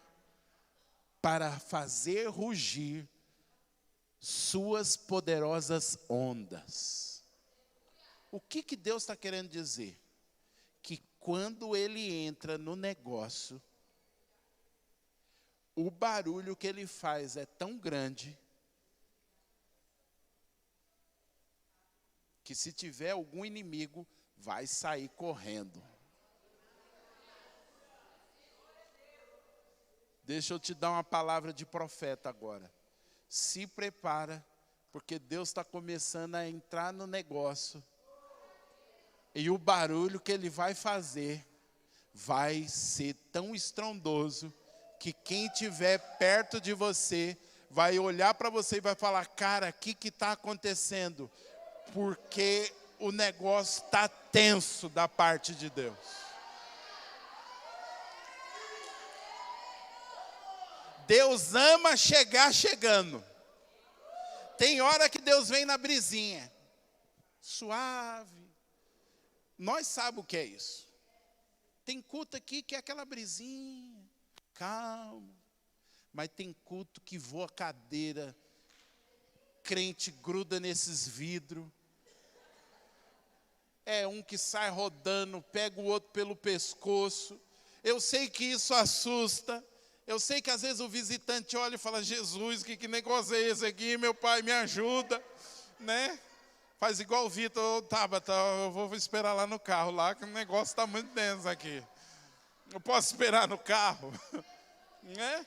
para fazer rugir suas poderosas ondas. O que Deus está querendo dizer? Que quando Ele entra no negócio, o barulho que Ele faz é tão grande, que se tiver algum inimigo, vai sair correndo. Deixa eu te dar uma palavra de profeta agora. Se prepara, porque Deus está começando a entrar no negócio. E o barulho que Ele vai fazer vai ser tão estrondoso que quem estiver perto de você vai olhar para você e vai falar, cara, o que está acontecendo? Porque o negócio está tenso da parte de Deus. Deus ama chegar chegando. Tem hora que Deus vem na brisinha, suave. Nós sabemos o que é isso. Tem culto aqui que é aquela brisinha, calma. Mas tem culto que voa cadeira, crente gruda nesses vidros. É um que sai rodando, pega o outro pelo pescoço. Eu sei que isso assusta. Eu sei que às vezes o visitante olha e fala, Jesus, que negócio é esse aqui? Meu pai, me ajuda, né? Faz igual o Vitor, Tabata, eu vou esperar lá no carro, lá que o negócio está muito denso aqui. Eu posso esperar no carro, né?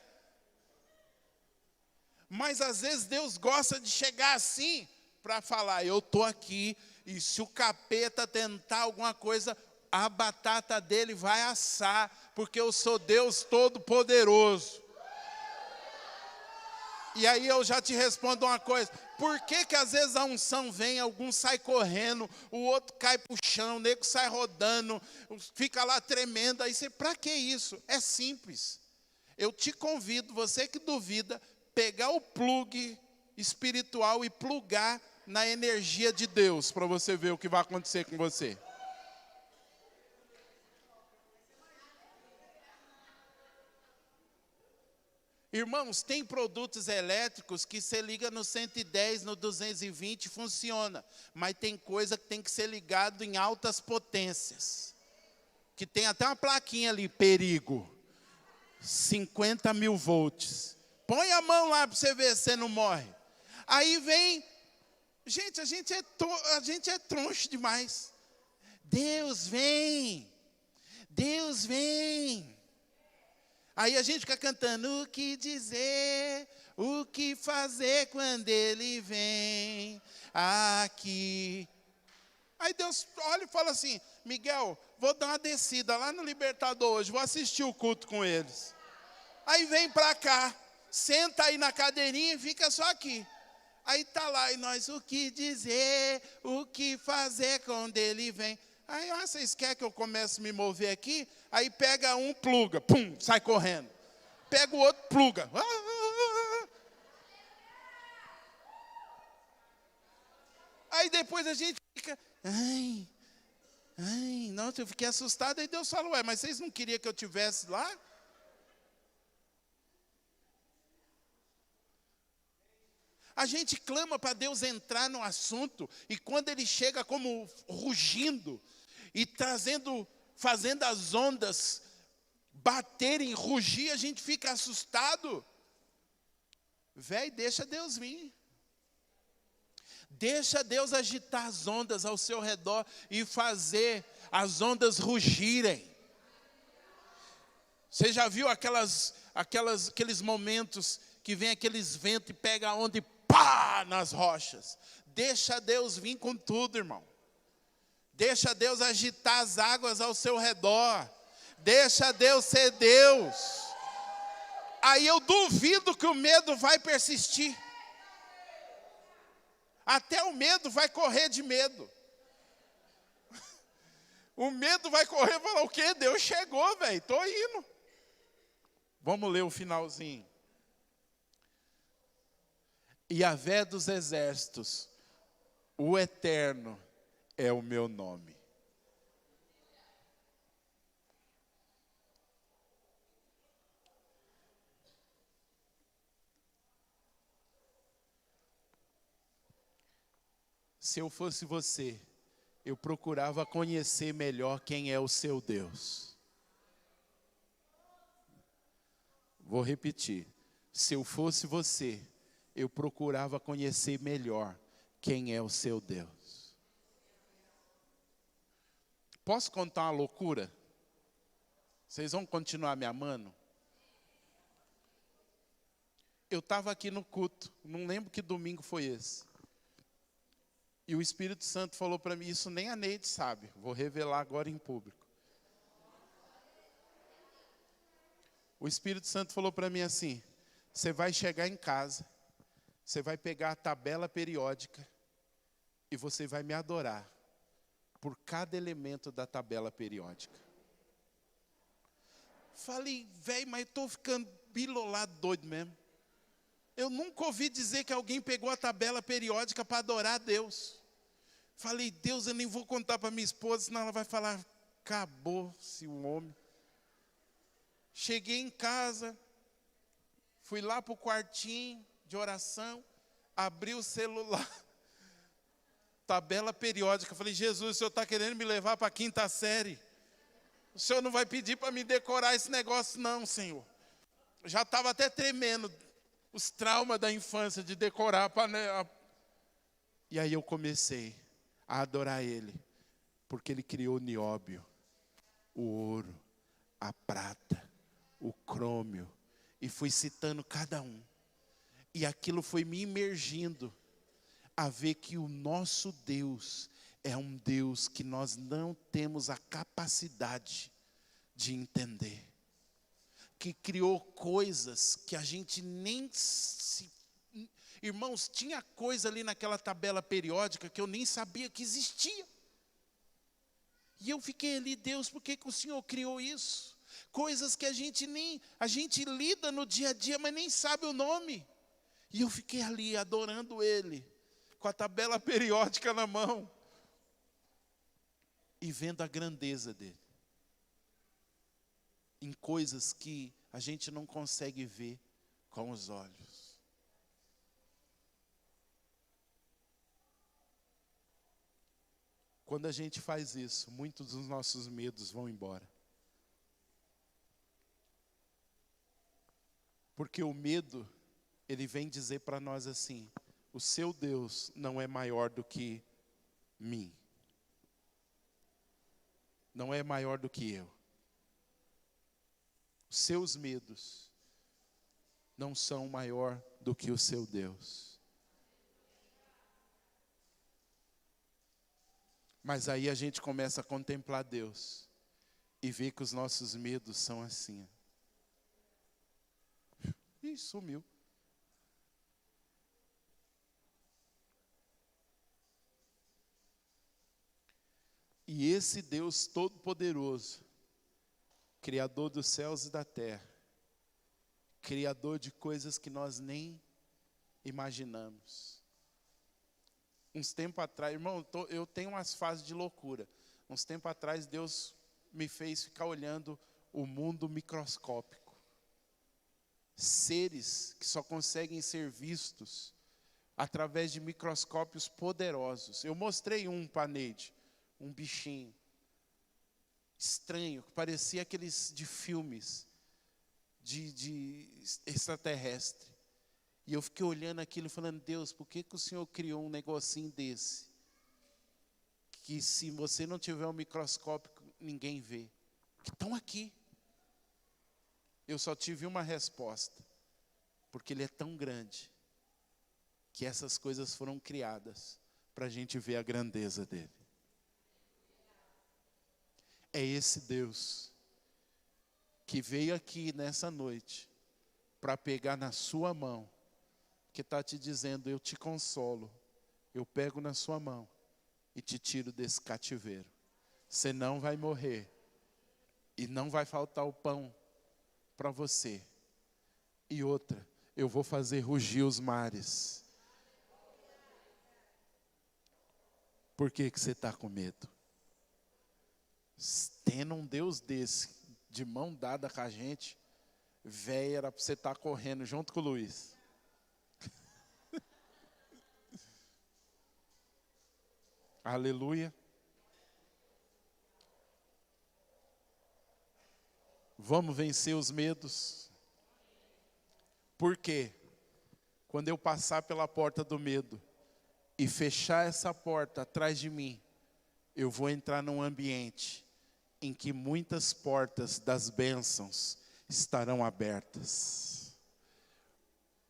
Mas às vezes Deus gosta de chegar assim, para falar, eu estou aqui, e se o capeta tentar alguma coisa, a batata dele vai assar, porque eu sou Deus Todo-Poderoso. E aí eu já te respondo uma coisa, por que às vezes a unção vem, algum sai correndo, o outro cai para o chão, o nego sai rodando, fica lá tremendo, aí você, para que isso? É simples. Eu te convido, você que duvida, pegar o plug espiritual e plugar na energia de Deus, para você ver o que vai acontecer com você. Irmãos, tem produtos elétricos que você liga no 110, no 220, funciona. Mas tem coisa que tem que ser ligado em altas potências. Que tem até uma plaquinha ali, perigo. 50 mil volts. Põe a mão lá para você ver se você não morre. Aí vem... Gente, a gente é troncho demais. Deus vem. Deus vem. Aí a gente fica cantando, o que dizer, o que fazer quando ele vem aqui. Aí Deus olha e fala assim, Miguel, vou dar uma descida lá no Libertador hoje, vou assistir o culto com eles. Aí vem para cá, senta aí na cadeirinha e fica só aqui. Aí tá lá, e nós, o que dizer, o que fazer quando ele vem. Aí, vocês querem que eu comece a me mover aqui? Aí pega um, pluga, pum, sai correndo. Pega o outro, pluga. Aí depois a gente fica, nossa, eu fiquei assustado. Aí Deus falou, mas vocês não queriam que eu estivesse lá? A gente clama para Deus entrar no assunto, e quando Ele chega como rugindo, e fazendo as ondas baterem, rugir, a gente fica assustado. Véi, deixa Deus vir. Deixa Deus agitar as ondas ao seu redor e fazer as ondas rugirem. Você já viu aqueles momentos que vem aqueles ventos e pega a onda e pá nas rochas? Deixa Deus vir com tudo, irmão. Deixa Deus agitar as águas ao seu redor. Deixa Deus ser Deus. Aí eu duvido que o medo vai persistir. Até o medo vai correr de medo. O medo vai correr e falar, o quê? Deus chegou, velho, estou indo. Vamos ler o finalzinho. Yahvé dos exércitos, o Eterno é o meu nome. Se eu fosse você, eu procurava conhecer melhor quem é o seu Deus. Vou repetir. Se eu fosse você, eu procurava conhecer melhor quem é o seu Deus. Posso contar uma loucura? Vocês vão continuar me amando? Eu estava aqui no culto, não lembro que domingo foi esse. E o Espírito Santo falou para mim, isso nem a Neide sabe, vou revelar agora em público. O Espírito Santo falou para mim assim: você vai chegar em casa, você vai pegar a tabela periódica e você vai me adorar por cada elemento da tabela periódica. Falei, velho, mas eu estou ficando bilolado doido mesmo. Eu nunca ouvi dizer que alguém pegou a tabela periódica para adorar a Deus. Falei, Deus, eu nem vou contar para minha esposa, senão ela vai falar, acabou-se o homem. Cheguei em casa, fui lá para o quartinho de oração, abri o celular, tabela periódica. Falei, Jesus, o Senhor está querendo me levar para a 5ª série. O Senhor não vai pedir para me decorar esse negócio não, Senhor. Já estava até tremendo, os traumas da infância de decorar. E aí eu comecei a adorar Ele, porque Ele criou o nióbio, o ouro, a prata, o crômio, e fui citando cada um. E aquilo foi me imergindo a ver que o nosso Deus é um Deus que nós não temos a capacidade de entender. Que criou coisas que a gente nem se... Irmãos, tinha coisa ali naquela tabela periódica que eu nem sabia que existia. E eu fiquei ali, Deus, por que o Senhor criou isso? Coisas que a gente lida no dia a dia, mas nem sabe o nome. E eu fiquei ali adorando Ele, com a tabela periódica na mão, e vendo a grandeza dEle, em coisas que a gente não consegue ver com os olhos. Quando a gente faz isso, muitos dos nossos medos vão embora. Porque o medo, ele vem dizer para nós assim: o seu Deus não é maior do que mim. Não é maior do que eu. Os seus medos não são maior do que o seu Deus. Mas aí a gente começa a contemplar Deus e ver que os nossos medos são assim. Ih, sumiu. E esse Deus Todo-Poderoso, Criador dos céus e da terra, Criador de coisas que nós nem imaginamos. Uns tempos atrás, irmão, eu tenho umas fases de loucura. Uns tempos atrás, Deus me fez ficar olhando o mundo microscópico. Seres que só conseguem ser vistos através de microscópios poderosos. Eu mostrei um para a Neide, um bichinho estranho, que parecia aqueles de filmes de extraterrestre. E eu fiquei olhando aquilo e falando, Deus, por que o Senhor criou um negocinho desse? Que se você não tiver um microscópio, ninguém vê. Que estão aqui. Eu só tive uma resposta. Porque Ele é tão grande, que essas coisas foram criadas para a gente ver a grandeza dEle. É esse Deus que veio aqui nessa noite para pegar na sua mão, que está te dizendo, eu te consolo, eu pego na sua mão e te tiro desse cativeiro. Você não vai morrer e não vai faltar o pão para você. E outra, eu vou fazer rugir os mares. Por que você está com medo? Tendo um Deus desse, de mão dada com a gente, velho, era para você estar correndo junto com o Luiz. Aleluia. Vamos vencer os medos. Por quê? Quando eu passar pela porta do medo e fechar essa porta atrás de mim, eu vou entrar num ambiente em que muitas portas das bênçãos estarão abertas.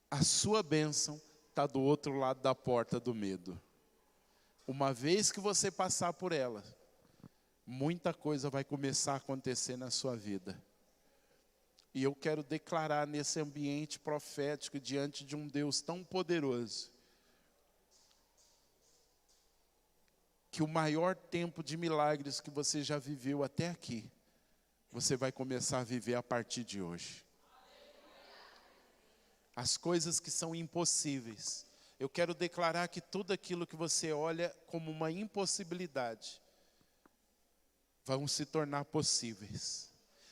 A sua bênção está do outro lado da porta do medo. Uma vez que você passar por ela, muita coisa vai começar a acontecer na sua vida. E eu quero declarar nesse ambiente profético, diante de um Deus tão poderoso, que o maior tempo de milagres que você já viveu até aqui, você vai começar a viver a partir de hoje. As coisas que são impossíveis, eu quero declarar que tudo aquilo que você olha como uma impossibilidade, vão se tornar possíveis.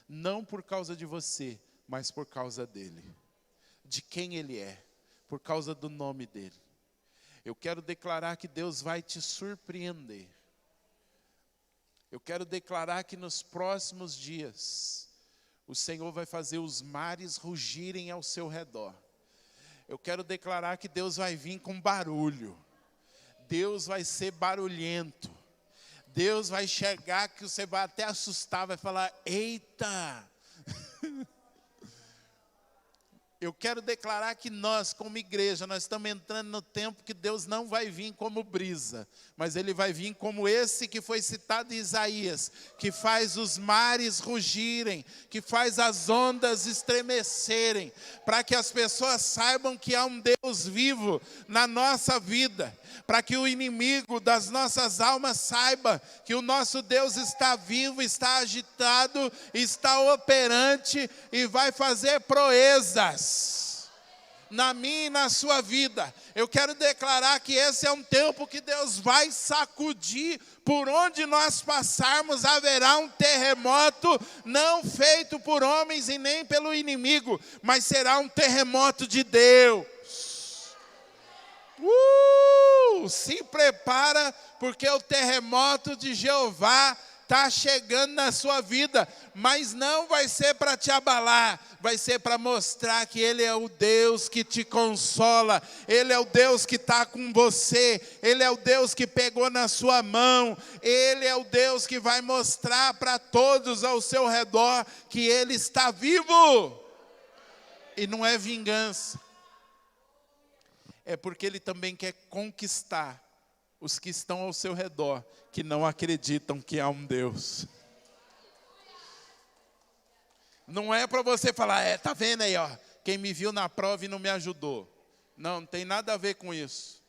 Não por causa de você, mas por causa dele. De quem ele é, por causa do nome dele. Eu quero declarar que Deus vai te surpreender. Eu quero declarar que nos próximos dias, o Senhor vai fazer os mares rugirem ao seu redor. Eu quero declarar que Deus vai vir com barulho. Deus vai ser barulhento. Deus vai chegar que você vai até assustar, vai falar, eita! Eu quero declarar que nós, como igreja, nós estamos entrando no tempo que Deus não vai vir como brisa, mas Ele vai vir como esse que foi citado em Isaías, que faz os mares rugirem, que faz as ondas estremecerem, para que as pessoas saibam que há um Deus vivo na nossa vida, para que o inimigo das nossas almas saiba que o nosso Deus está vivo, está agitado, está operante e vai fazer proezas na minha e na sua vida. Eu quero declarar que esse é um tempo que Deus vai sacudir. Por onde nós passarmos haverá um terremoto, não feito por homens e nem pelo inimigo, mas será um terremoto de Deus. Se prepara, porque o terremoto de Jeová está chegando na sua vida, mas não vai ser para te abalar, vai ser para mostrar que Ele é o Deus que te consola, Ele é o Deus que está com você, Ele é o Deus que pegou na sua mão, Ele é o Deus que vai mostrar para todos ao seu redor que Ele está vivo. E não é vingança, é porque Ele também quer conquistar os que estão ao seu redor, que não acreditam que há um Deus. Não é para você falar, tá vendo aí, ó, quem me viu na prova e não me ajudou. Não, não tem nada a ver com isso.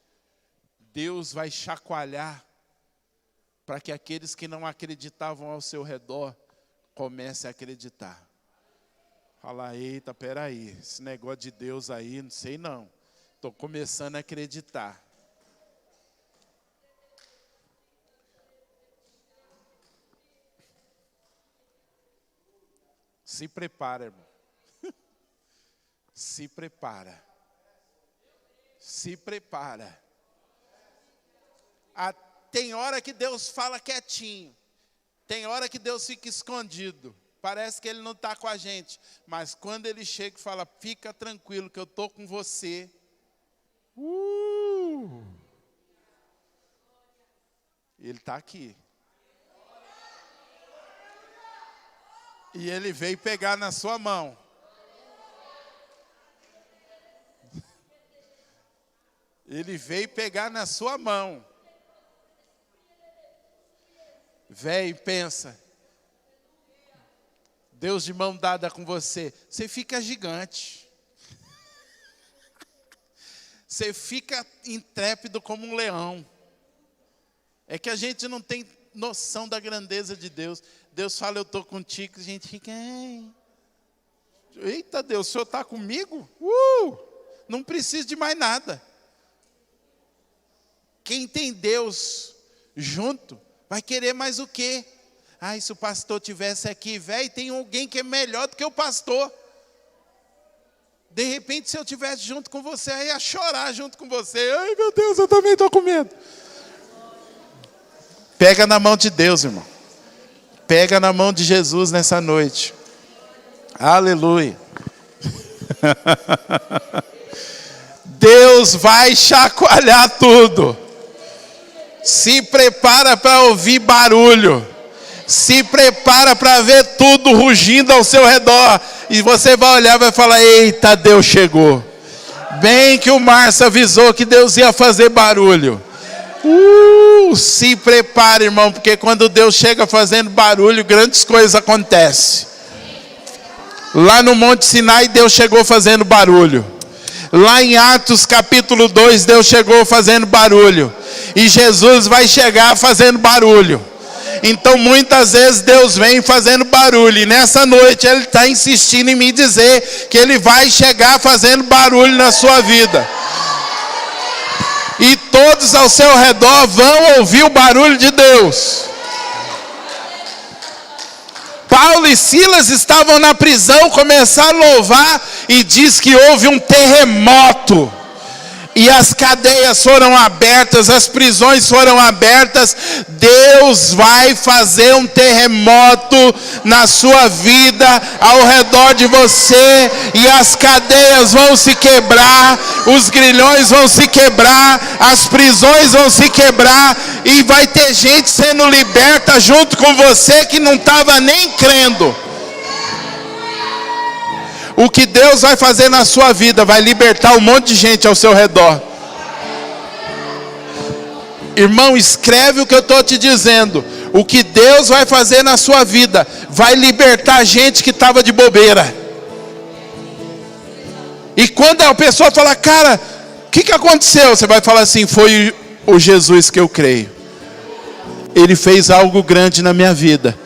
Deus vai chacoalhar para que aqueles que não acreditavam ao seu redor comecem a acreditar. Fala, eita, peraí, esse negócio de Deus aí, não sei não. Estou começando a acreditar. Se prepara, irmão. Se prepara. Se prepara. Tem hora que Deus fala quietinho. Tem hora que Deus fica escondido. Parece que Ele não está com a gente. Mas quando Ele chega e fala, fica tranquilo que eu estou com você. Ele está aqui. E Ele veio pegar na sua mão. Ele veio pegar na sua mão. Velho, pensa. Deus de mão dada com você. Você fica gigante. Você fica intrépido como um leão. É que a gente não tem noção da grandeza de Deus. Deus fala, eu estou contigo, a gente fica, eita Deus, o Senhor está comigo? Não preciso de mais nada. Quem tem Deus junto, vai querer mais o quê? Se o pastor tivesse aqui, velho, tem alguém que é melhor do que o pastor. De repente, se eu estivesse junto com você, eu ia chorar junto com você. Ai, meu Deus, eu também estou com medo. Pega na mão de Deus, irmão. Pega na mão de Jesus nessa noite. Aleluia. Deus vai chacoalhar tudo. Se prepara para ouvir barulho. Se prepara para ver tudo rugindo ao seu redor. E você vai olhar e vai falar, eita, Deus chegou. Bem que o Márcio avisou que Deus ia fazer barulho. Se prepare, irmão, porque quando Deus chega fazendo barulho, grandes coisas acontecem. Lá no Monte Sinai, Deus chegou fazendo barulho. Lá em Atos capítulo 2, Deus chegou fazendo barulho. E Jesus vai chegar fazendo barulho. Então muitas vezes Deus vem fazendo barulho. E nessa noite Ele está insistindo em me dizer que Ele vai chegar fazendo barulho na sua vida. E todos ao seu redor vão ouvir o barulho de Deus. Paulo e Silas estavam na prisão, começaram a louvar e diz que houve um terremoto. E as cadeias foram abertas, as prisões foram abertas. Deus vai fazer um terremoto na sua vida, ao redor de você. E as cadeias vão se quebrar, os grilhões vão se quebrar, as prisões vão se quebrar. E vai ter gente sendo liberta junto com você que não estava nem crendo. O que Deus vai fazer na sua vida vai libertar um monte de gente ao seu redor. Irmão, escreve o que eu estou te dizendo. O que Deus vai fazer na sua vida vai libertar gente que estava de bobeira. E quando a pessoa fala, cara, o que aconteceu? Você vai falar assim, foi o Jesus que eu creio. Ele fez algo grande na minha vida,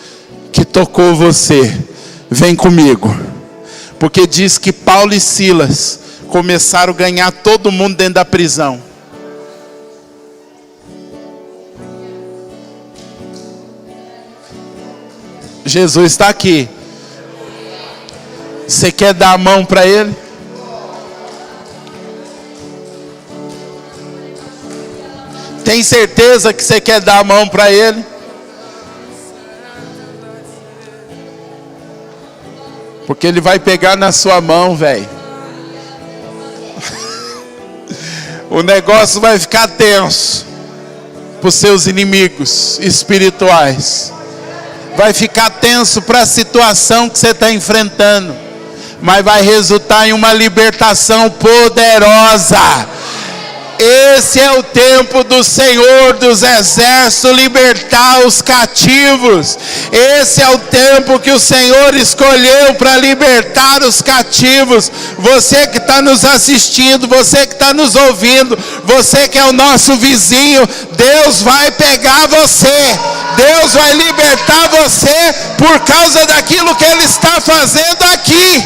que tocou você. Vem comigo. Porque diz que Paulo e Silas começaram a ganhar todo mundo dentro da prisão. Jesus está aqui. Você quer dar a mão para Ele? Tem certeza que você quer dar a mão para Ele? Porque Ele vai pegar na sua mão, velho. O negócio vai ficar tenso para os seus inimigos espirituais. Vai ficar tenso para a situação que você está enfrentando. Mas vai resultar em uma libertação poderosa. Esse é o tempo do Senhor dos Exércitos libertar os cativos. Esse é o tempo que o Senhor escolheu para libertar os cativos. Você que está nos assistindo, você que está nos ouvindo, você que é o nosso vizinho, Deus vai pegar você. Deus vai libertar você por causa daquilo que Ele está fazendo aqui.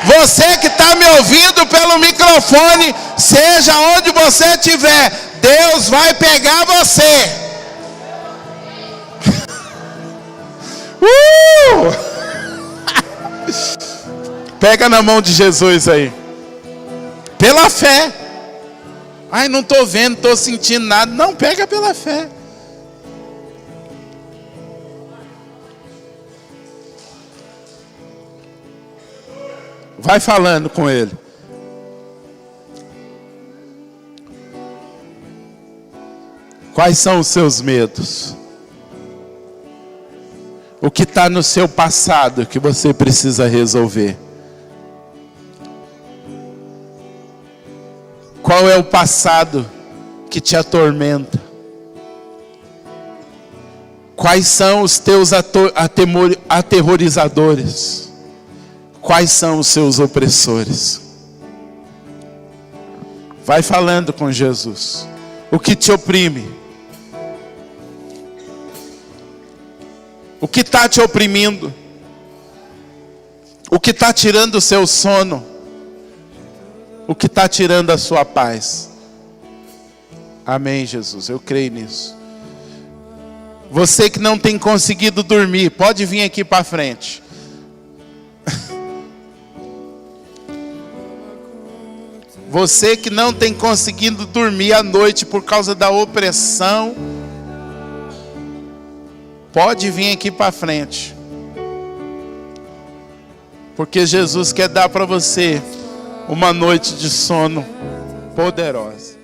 Você que está me ouvindo pelo microfone, seja onde você estiver, Deus vai pegar você. Pega na mão de Jesus aí. Pela fé. Ai, não estou vendo, não estou sentindo nada. Não, pega pela fé. Vai falando com Ele. Quais são os seus medos? O que está no seu passado que você precisa resolver? Qual é o passado que te atormenta? Quais são os teus aterrorizadores? Quais são os seus opressores? Vai falando com Jesus. O que te oprime? O que está te oprimindo? O que está tirando o seu sono? O que está tirando a sua paz? Amém, Jesus, eu creio nisso. Você que não tem conseguido dormir, pode vir aqui para frente. Você que não tem conseguido dormir à noite por causa da opressão, pode vir aqui para frente. Porque Jesus quer dar para você uma noite de sono poderosa.